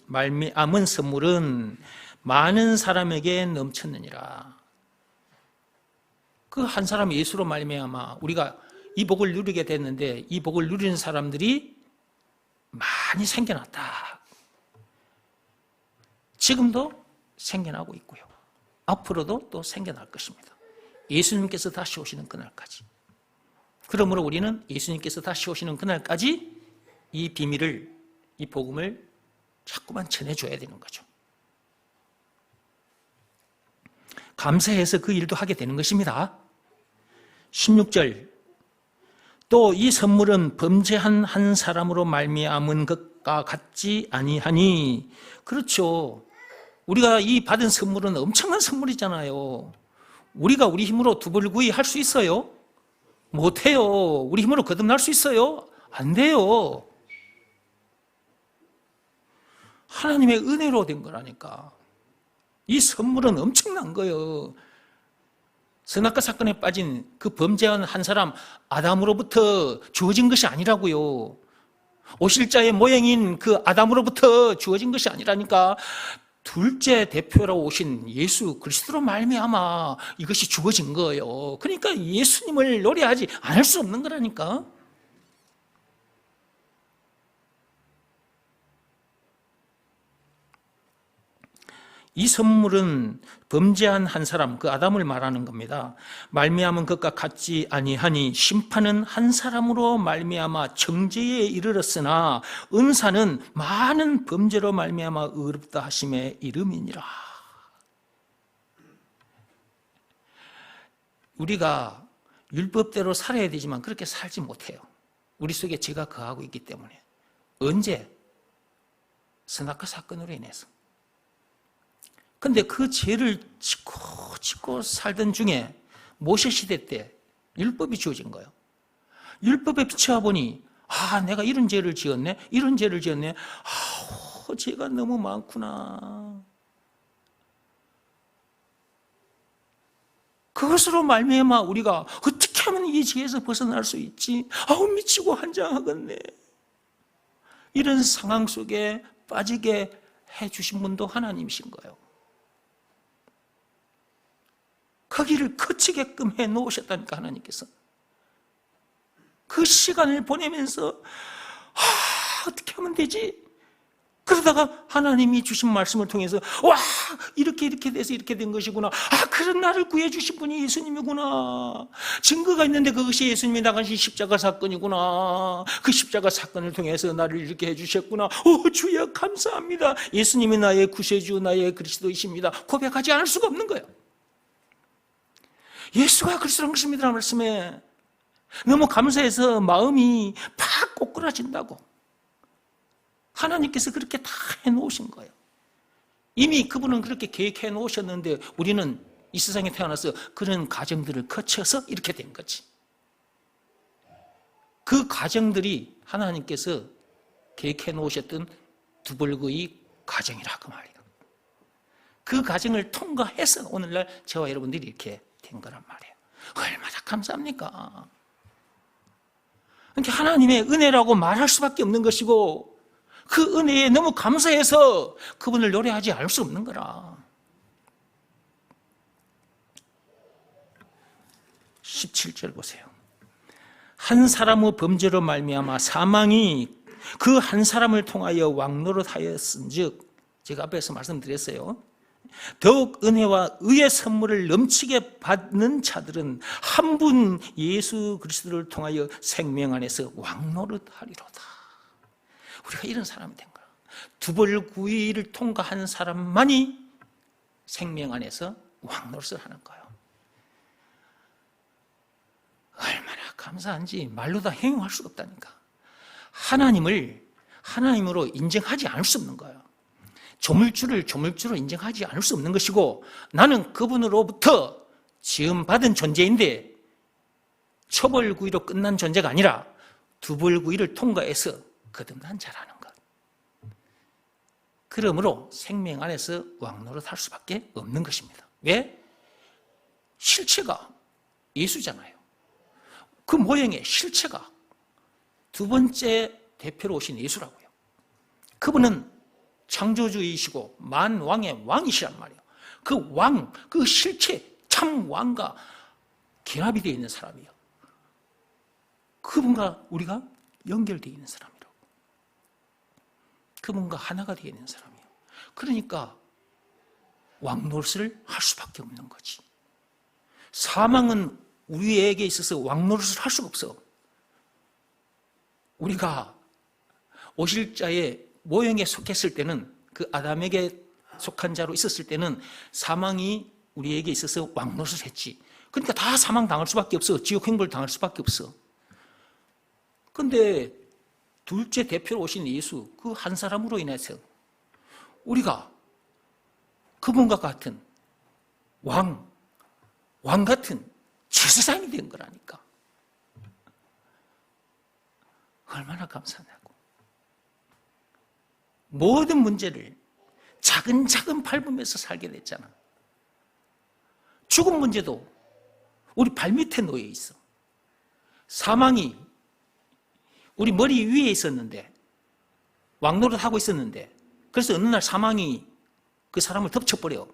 많은 사람에게 넘쳤느니라. 그 한 사람 예수로 말미암아 우리가 이 복을 누리게 됐는데, 이 복을 누리는 사람들이 많이 생겨났다. 지금도 생겨나고 있고요. 앞으로도 또 생겨날 것입니다. 예수님께서 다시 오시는 그날까지. 그러므로 우리는 예수님께서 다시 오시는 그날까지 이 비밀을, 이 복음을 자꾸만 전해줘야 되는 거죠. 감사해서 그 일도 하게 되는 것입니다. 16절, 또 이 선물은 범죄한 한 사람으로 말미암은 것과 같지 아니하니. 그렇죠. 우리가 이 받은 선물은 엄청난 선물이잖아요. 우리가 우리 힘으로 두벌구이 할 수 있어요? 못해요. 우리 힘으로 거듭날 수 있어요? 안 돼요. 하나님의 은혜로 된 거라니까. 이 선물은 엄청난 거예요. 선악과 사건에 빠진 그 범죄한 한 사람 아담으로부터 주어진 것이 아니라고요. 오실자의 모형인 그 아담으로부터 주어진 것이 아니라니까. 둘째 대표로 오신 예수 그리스도로 말미암아 이것이 주어진 거예요. 그러니까 예수님을 노래하지 않을 수 없는 거라니까. 이 선물은 범죄한 한 사람, 그 아담을 말하는 겁니다. 말미암은 것과 같지 아니하니 심판은 한 사람으로 말미암아 정죄에 이르렀으나 은사는 많은 범죄로 말미암아 의롭다 하심에 이름이니라. 우리가 율법대로 살아야 되지만 그렇게 살지 못해요. 우리 속에 죄가 거하고 있기 때문에. 언제? 선악과 사건으로 인해서. 근데 그 죄를 짓고 살던 중에 모세 시대 때 율법이 주어진 거예요. 율법에 비춰 보니 내가 이런 죄를 지었네. 이런 죄를 지었네. 죄가 너무 많구나. 그것으로 말미암아 우리가 어떻게 하면 이 죄에서 벗어날 수 있지? 미치고 환장하겠네. 이런 상황 속에 빠지게 해주신 분도 하나님이신 거예요. 거기를 거치게끔 해놓으셨다니까 하나님께서. 그 시간을 보내면서 어떻게 하면 되지? 그러다가 하나님이 주신 말씀을 통해서 이렇게 돼서 이렇게 된 것이구나. 그런 나를 구해주신 분이 예수님이구나. 증거가 있는데 그것이 예수님이 나가신 십자가 사건이구나. 그 십자가 사건을 통해서 나를 이렇게 해주셨구나. 주여 감사합니다. 예수님이 나의 구세주, 나의 그리스도이십니다. 고백하지 않을 수가 없는 거예요. 예수가 그리스도인 것입니다 말씀에 너무 감사해서 마음이 팍 꼬꾸라진다고. 하나님께서 그렇게 다 해놓으신 거예요. 이미 그분은 그렇게 계획해 놓으셨는데 우리는 이 세상에 태어나서 그런 과정들을 거쳐서 이렇게 된 거지. 그 과정들이 하나님께서 계획해 놓으셨던 두벌구이 과정이라고 말이에요. 그 과정을 통과해서 오늘날 저와 여러분들이 이렇게 된 거란 말이에요. 얼마나 감사합니까? 그러니까 하나님의 은혜라고 말할 수밖에 없는 것이고 그 은혜에 너무 감사해서 그분을 노래하지 않을 수 없는 거라. 17절 보세요. 한 사람의 범죄로 말미암아 사망이 그 한 사람을 통하여 왕노릇하였은즉, 제가 앞에서 말씀드렸어요. 더욱 은혜와 의의 선물을 넘치게 받는 자들은 한 분 예수 그리스도를 통하여 생명 안에서 왕노릇하리로다. 우리가 이런 사람이 된 거야. 두벌구이를 통과한 사람만이 생명 안에서 왕노릇을 하는 거예요. 얼마나 감사한지 말로 다 행용할 수가 없다니까. 하나님으로 인정하지 않을 수 없는 거예요. 조물주로 인정하지 않을 수 없는 것이고, 나는 그분으로부터 지음받은 존재인데 초벌구이로 끝난 존재가 아니라 두벌구이를 통과해서 거듭난 자라는 것. 그러므로 생명 안에서 왕노릇할 수밖에 없는 것입니다. 왜? 실체가 예수잖아요. 그 모형의 실체가 두 번째 대표로 오신 예수라고요. 그분은 창조주이시고 만왕의 왕이시란 말이에요. 그 왕, 그 실체, 참 왕과 결합이 되어 있는 사람이에요. 그분과 우리가 연결되어 있는 사람이라고. 그분과 하나가 되어 있는 사람이에요. 그러니까 왕노릇을 할 수밖에 없는 거지. 사망은 우리에게 있어서 왕노릇을 할 수가 없어. 우리가 오실자의 모형에 속했을 때는, 그 아담에게 속한 자로 있었을 때는 사망이 우리에게 있어서 왕노릇을 했지. 그러니까 다 사망당할 수밖에 없어. 지옥 행벌 당할 수밖에 없어. 그런데 둘째 대표로 오신 예수, 그 한 사람으로 인해서 우리가 그분과 같은 왕 같은 제사장이 된 거라니까. 얼마나 감사하냐고. 모든 문제를 차근차근 밟으면서 살게 됐잖아. 죽음 문제도 우리 발밑에 놓여 있어. 사망이 우리 머리 위에 있었는데, 왕노릇 하고 있었는데, 그래서 어느 날 사망이 그 사람을 덮쳐버려.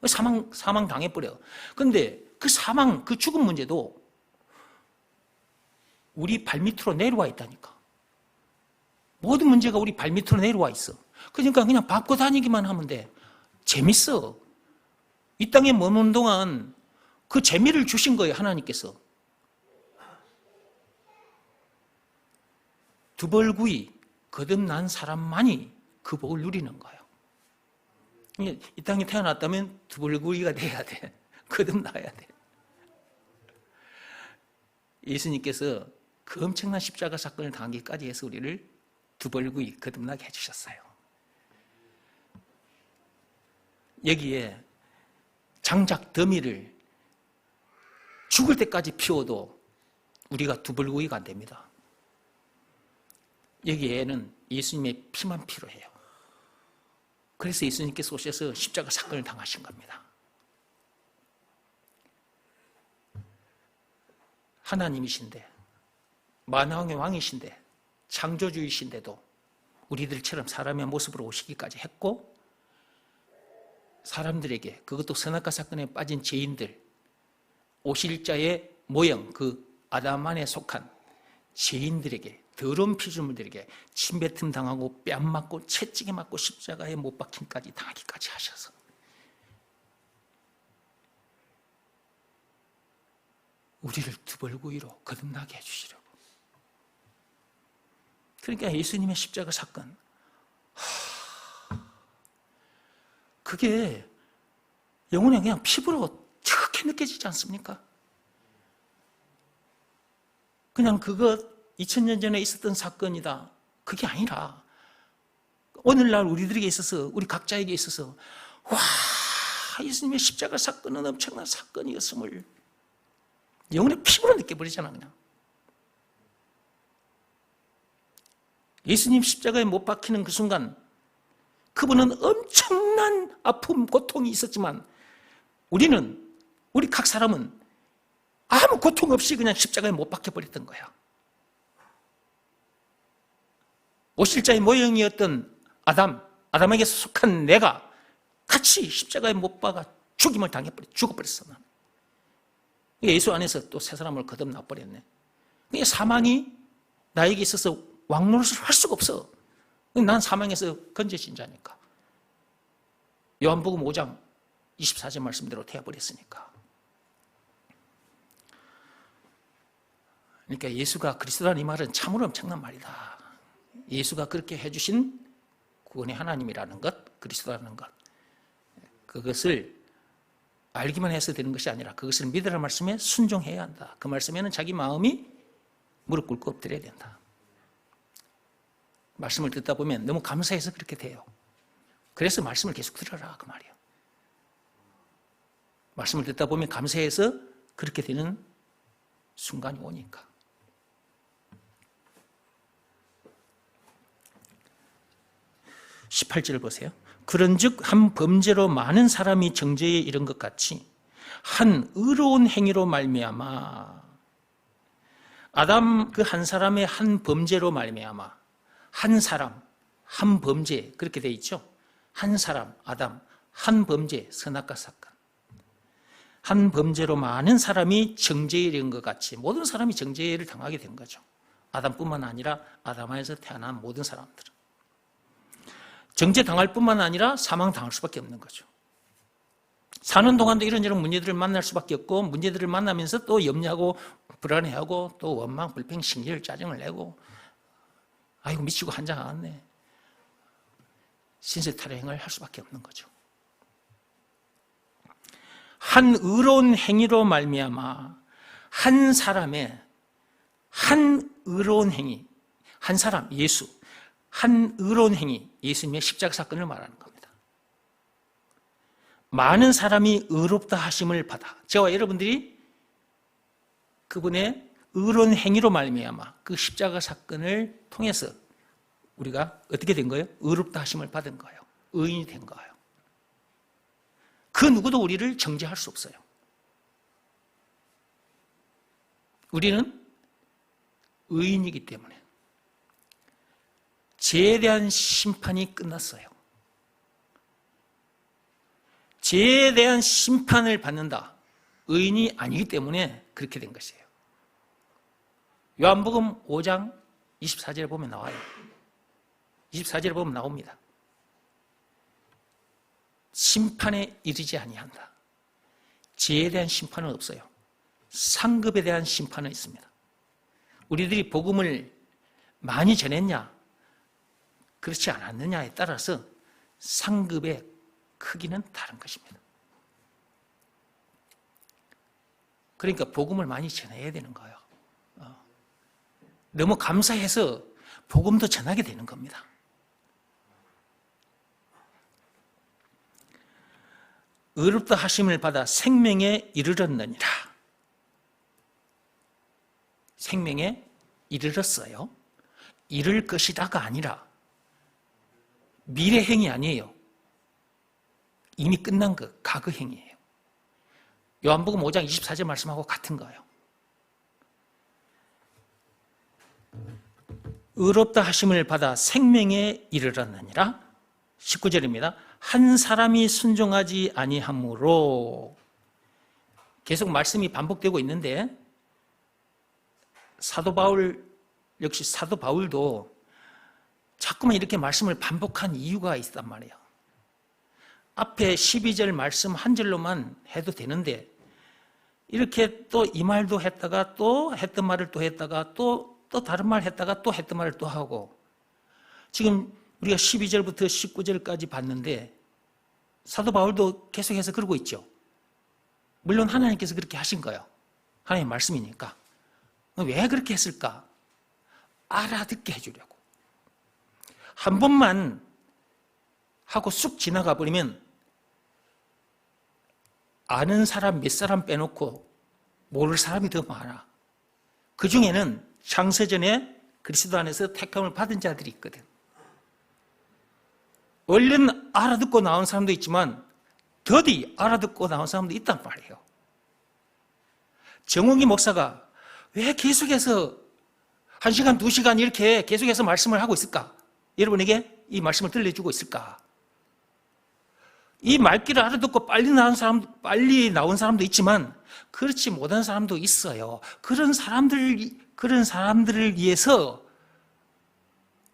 사망 당해버려. 그런데 그 사망, 그 죽음 문제도 우리 발밑으로 내려와 있다니까. 모든 문제가 우리 발밑으로 내려와 있어. 그러니까 그냥 밟고 다니기만 하면 돼. 재밌어. 이 땅에 머무는 동안 그 재미를 주신 거예요, 하나님께서. 두벌구이 거듭난 사람만이 그 복을 누리는 거예요. 이 땅에 태어났다면 두벌구이가 돼야 돼. 거듭나야 돼. 예수님께서 그 엄청난 십자가 사건을 당하기까지 해서 우리를 두벌구이 거듭나게 해주셨어요. 여기에 장작 더미를 죽을 때까지 피워도 우리가 두벌구이가 안 됩니다. 여기에는 예수님의 피만 필요해요. 그래서 예수님께서 오셔서 십자가 사건을 당하신 겁니다. 하나님이신데, 만왕의 왕이신데, 창조주이신데도 우리들처럼 사람의 모습으로 오시기까지 했고, 사람들에게, 그것도 선악과 사건에 빠진 죄인들, 오실 자의 모형, 그 아담 안에 속한 죄인들에게, 더러운 피조물들에게 침뱉음 당하고 뺨 맞고 채찍에 맞고 십자가에 못 박힘까지 당하기까지 하셔서 우리를 두벌구이로 거듭나게 해주시려고. 그러니까 예수님의 십자가 사건, 그게 영혼에 그냥 피부로 척하게 느껴지지 않습니까? 그냥 그거 2000년 전에 있었던 사건이다, 그게 아니라 오늘날 우리들에게 있어서, 우리 각자에게 있어서 와, 예수님의 십자가 사건은 엄청난 사건이었음을 영혼의 피부로 느껴버리잖아. 그냥 예수님 십자가에 못 박히는 그 순간 그분은 엄청난 아픔, 고통이 있었지만 우리 각 사람은 아무 고통 없이 그냥 십자가에 못 박혀버렸던 거야. 오실 자의 모형이었던 아담에게 속한 내가 같이 십자가에 못 박아 죽임을 죽어버렸어. 예수 안에서 또 새 사람을 거듭나버렸네. 사망이 나에게 있어서 왕노릇을 할 수가 없어. 난 사망에서 건져진 자니까. 요한복음 5장 24절 말씀대로 되어버렸으니까. 그러니까 예수가 그리스도라는 이 말은 참으로 엄청난 말이다. 예수가 그렇게 해주신 구원의 하나님이라는 것, 그리스도라는 것, 그것을 알기만 해서 되는 것이 아니라 그것을 믿으라는 말씀에 순종해야 한다. 그 말씀에는 자기 마음이 무릎 꿇고 엎드려야 된다. 말씀을 듣다 보면 너무 감사해서 그렇게 돼요. 그래서 말씀을 계속 들어라, 그 말이에요. 말씀을 듣다 보면 감사해서 그렇게 되는 순간이 오니까. (18절) 보세요. 그런즉 한 범죄로 많은 사람이 정죄에 이른 것 같이 한 의로운 행위로 말미암아, 아담 그 한 사람의 한 범죄로 말미암아, 한 사람, 한 범죄, 그렇게 돼 있죠. 한 사람, 아담, 한 범죄, 선악과 사건, 한 범죄로 많은 사람이 정죄에 이른 것 같이 모든 사람이 정죄를 당하게 된 거죠. 아담뿐만 아니라 아담 안에서 태어난 모든 사람들은 정죄 당할 뿐만 아니라 사망 당할 수밖에 없는 거죠. 사는 동안도 이런저런 문제들을 만날 수밖에 없고, 문제들을 만나면서 또 염려하고 불안해하고 또 원망, 불평, 신결, 짜증을 내고, 아이고 미치고 한장하겠네, 신세탈행을 할 수밖에 없는 거죠. 한 의로운 행위로 말미암아 한 사람의 한 의로운 행위, 한 사람 예수, 한 의로운 행위, 예수님의 십자가 사건을 말하는 겁니다. 많은 사람이 의롭다 하심을 받아, 저와 여러분들이 그분의 의로운 행위로 말미암아 그 십자가 사건을 통해서 우리가 어떻게 된 거예요? 의롭다 하심을 받은 거예요. 의인이 된 거예요. 그 누구도 우리를 정죄할 수 없어요. 우리는 의인이기 때문에 죄에 대한 심판이 끝났어요. 죄에 대한 심판을 받는다. 의인이 아니기 때문에 그렇게 된 것이에요. 요한복음 5장 24절에 보면 나와요. 24절에 보면 나옵니다. 심판에 이르지 아니한다. 죄에 대한 심판은 없어요. 상급에 대한 심판은 있습니다. 우리들이 복음을 많이 전했냐, 그렇지 않았느냐에 따라서 상급의 크기는 다른 것입니다. 그러니까 복음을 많이 전해야 되는 거예요. 너무 감사해서 복음도 전하게 되는 겁니다. 의롭다 하심을 받아 생명에 이르렀느니라. 생명에 이르렀어요. 이를 것이다가 아니라 미래행이 아니에요. 이미 끝난 것, 과거행이에요. 요한복음 5장 24절 말씀하고 같은 거예요. 의롭다 하심을 받아 생명에 이르렀느니라. 19절입니다. 한 사람이 순종하지 아니하므로. 계속 말씀이 반복되고 있는데 사도 바울 역시 사도 바울도 자꾸만 이렇게 말씀을 반복한 이유가 있단 말이에요. 앞에 12절 말씀 한 절로만 해도 되는데 이렇게 또 이 말도 했다가 또 했던 말을 또 했다가 또 다른 말 했다가 또 했던 말을 또 하고, 지금 우리가 12절부터 19절까지 봤는데 사도 바울도 계속해서 그러고 있죠. 물론 하나님께서 그렇게 하신 거예요. 하나님의 말씀이니까. 왜 그렇게 했을까? 알아듣게 해주려고. 한 번만 하고 쑥 지나가 버리면 아는 사람 몇 사람 빼놓고 모를 사람이 더 많아. 그 중에는 창세전에 그리스도 안에서 택함을 받은 자들이 있거든. 얼른 알아듣고 나온 사람도 있지만 더디 알아듣고 나온 사람도 있단 말이에요. 정홍기 목사가 왜 계속해서 1시간, 2시간 이렇게 계속해서 말씀을 하고 있을까? 여러분에게 이 말씀을 들려주고 있을까? 이 말귀를 알아듣고 빨리 나온 사람도 있지만 그렇지 못한 사람도 있어요. 그런 사람들을 위해서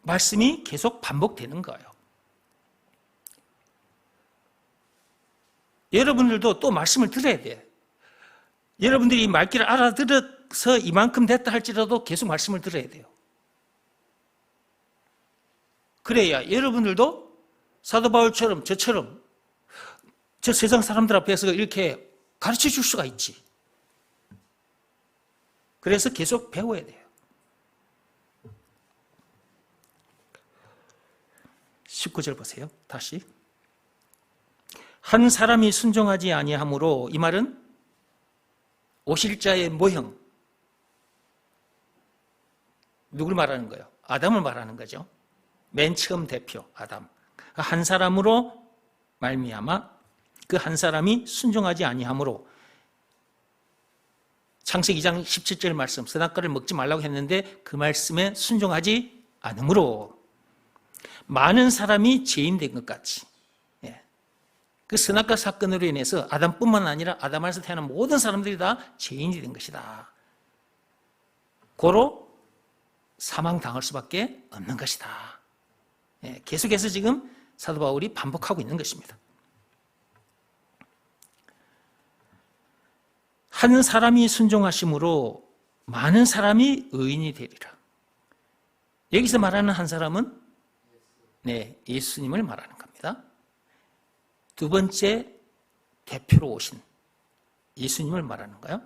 말씀이 계속 반복되는 거예요. 여러분들도 또 말씀을 들어야 돼. 여러분들이 이 말귀를 알아들어서 이만큼 됐다 할지라도 계속 말씀을 들어야 돼요. 그래야 여러분들도 사도 바울처럼 저처럼 저 세상 사람들 앞에서 이렇게 가르쳐 줄 수가 있지. 그래서 계속 배워야 돼요. 19절 보세요. 다시. 한 사람이 순종하지 아니하므로, 이 말은 오실 자의 모형, 누굴 말하는 거예요? 아담을 말하는 거죠. 맨 처음 대표 아담. 한 사람으로 말미암아 그 한 사람이 순종하지 아니하므로, 창세기 2장 17절 말씀, 선악과를 먹지 말라고 했는데 그 말씀에 순종하지 않으므로 많은 사람이 죄인 된 것 같이, 그 선악과 사건으로 인해서 아담뿐만 아니라 아담 안에서 태어난 모든 사람들이 다 죄인이 된 것이다. 고로 사망당할 수밖에 없는 것이다. 계속해서 지금 사도 바울이 반복하고 있는 것입니다. 한 사람이 순종하심으로 많은 사람이 의인이 되리라. 여기서 말하는 한 사람은 예수님을 말하는 겁니다. 두 번째 대표로 오신 예수님을 말하는 거예요.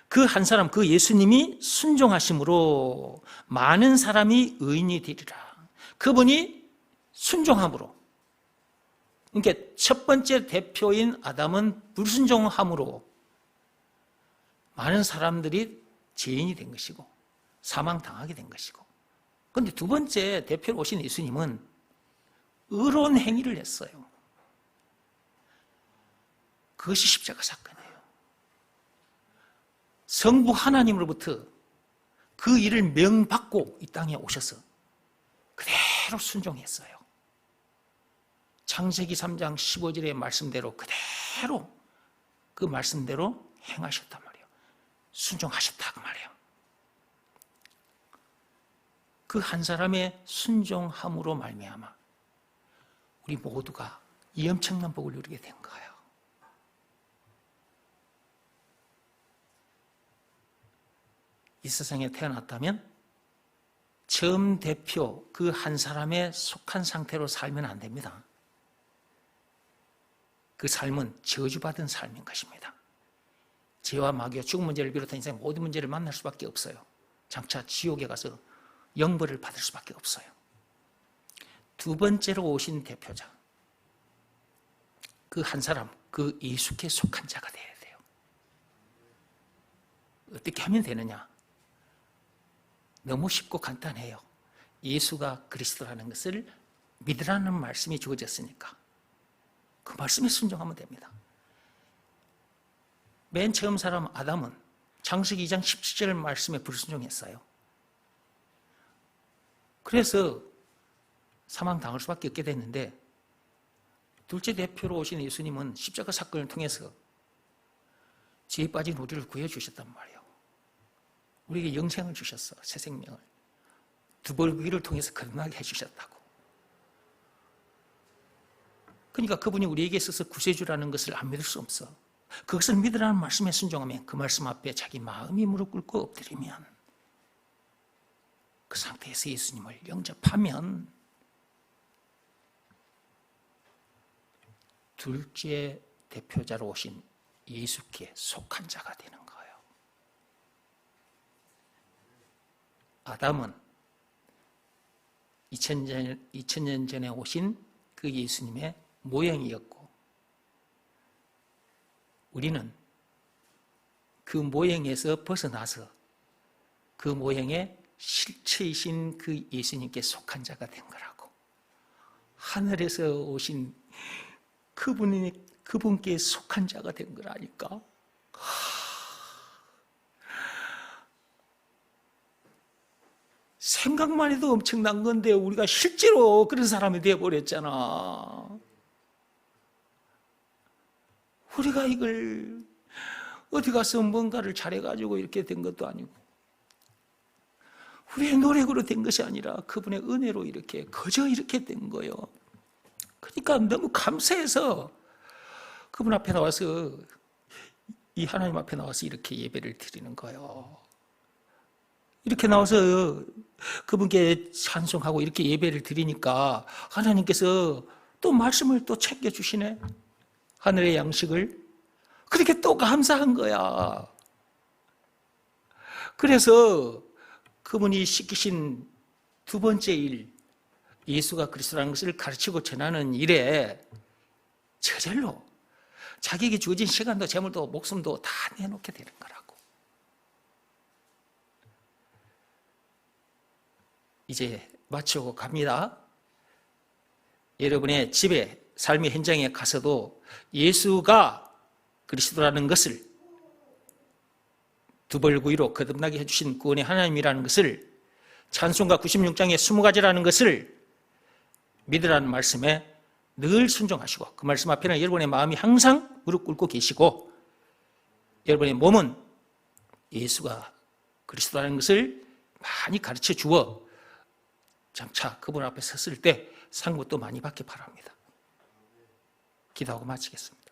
그 한 사람, 그 예수님이 순종하심으로 많은 사람이 의인이 되리라. 그분이 순종함으로, 그러니까 첫 번째 대표인 아담은 불순종함으로 많은 사람들이 죄인이 된 것이고 사망당하게 된 것이고, 그런데 두 번째 대표로 오신 예수님은 의로운 행위를 했어요. 그것이 십자가 사건이에요. 성부 하나님으로부터 그 일을 명받고 이 땅에 오셔서 그대로 순종했어요. 창세기 3장 15절의 말씀대로 그대로 그 말씀대로 행하셨단 말이에요. 순종하셨다 그 말이에요. 그 한 사람의 순종함으로 말미암아 우리 모두가 이 엄청난 복을 누리게 된 거예요. 이 세상에 태어났다면 처음 대표 그 한 사람에 속한 상태로 살면 안 됩니다. 그 삶은 저주받은 삶인 것입니다. 죄와 마귀와 죽음 문제를 비롯한 인생의 모든 문제를 만날 수밖에 없어요. 장차 지옥에 가서 영벌을 받을 수밖에 없어요. 두 번째로 오신 대표자, 그 한 사람, 그 예수께 속한 자가 되어야 돼요. 어떻게 하면 되느냐? 너무 쉽고 간단해요. 예수가 그리스도라는 것을 믿으라는 말씀이 주어졌으니까 그 말씀에 순종하면 됩니다. 맨 처음 사람 아담은 창세기 2장 17절 말씀에 불순종했어요. 그래서 사망당할 수밖에 없게 됐는데, 둘째 대표로 오신 예수님은 십자가 사건을 통해서 죄에 빠진 우리를 구해주셨단 말이에요. 우리에게 영생을 주셨어. 새 생명을. 두벌기를 통해서 거듭나게 해주셨다고. 그러니까 그분이 우리에게 있어서 구세주라는 것을 안 믿을 수 없어. 그것을 믿으라는 말씀에 순종하면, 그 말씀 앞에 자기 마음이 무릎 꿇고 엎드리면, 그 상태에서 예수님을 영접하면 둘째 대표자로 오신 예수께 속한 자가 되는 거예요. 아담은 2000년 전에 오신 그 예수님의 모형이었고, 우리는 그 모형에서 벗어나서 그 모형의 실체이신 그 예수님께 속한 자가 된 거라고. 하늘에서 오신 그분께 속한 자가 된 거라니까. 생각만 해도 엄청난 건데 우리가 실제로 그런 사람이 되어버렸잖아. 우리가 이걸 어디 가서 뭔가를 잘해가지고 이렇게 된 것도 아니고, 우리의 노력으로 된 것이 아니라 그분의 은혜로 이렇게 거저 이렇게 된 거예요. 그러니까 너무 감사해서 그분 앞에 나와서, 이 하나님 앞에 나와서 이렇게 예배를 드리는 거예요. 이렇게 나와서 그분께 찬송하고 이렇게 예배를 드리니까 하나님께서 또 말씀을 또 챙겨주시네. 하늘의 양식을. 그렇게 또 감사한 거야. 그래서 그분이 시키신 두 번째 일, 예수가 그리스도라는 것을 가르치고 전하는 일에 저절로 자기에게 주어진 시간도 재물도 목숨도 다 내놓게 되는 거라고. 이제 마치고 갑니다. 여러분의 집에, 삶의 현장에 가서도 예수가 그리스도라는 것을, 두벌구이로 거듭나게 해주신 구원의 하나님이라는 것을, 찬송가 96장의 20가지라는 것을 믿으라는 말씀에 늘 순종하시고, 그 말씀 앞에는 여러분의 마음이 항상 무릎 꿇고 계시고, 여러분의 몸은 예수가 그리스도라는 것을 많이 가르쳐 주어 장차 그분 앞에 섰을 때 상급도 많이 받기 바랍니다. 기도하고 마치겠습니다.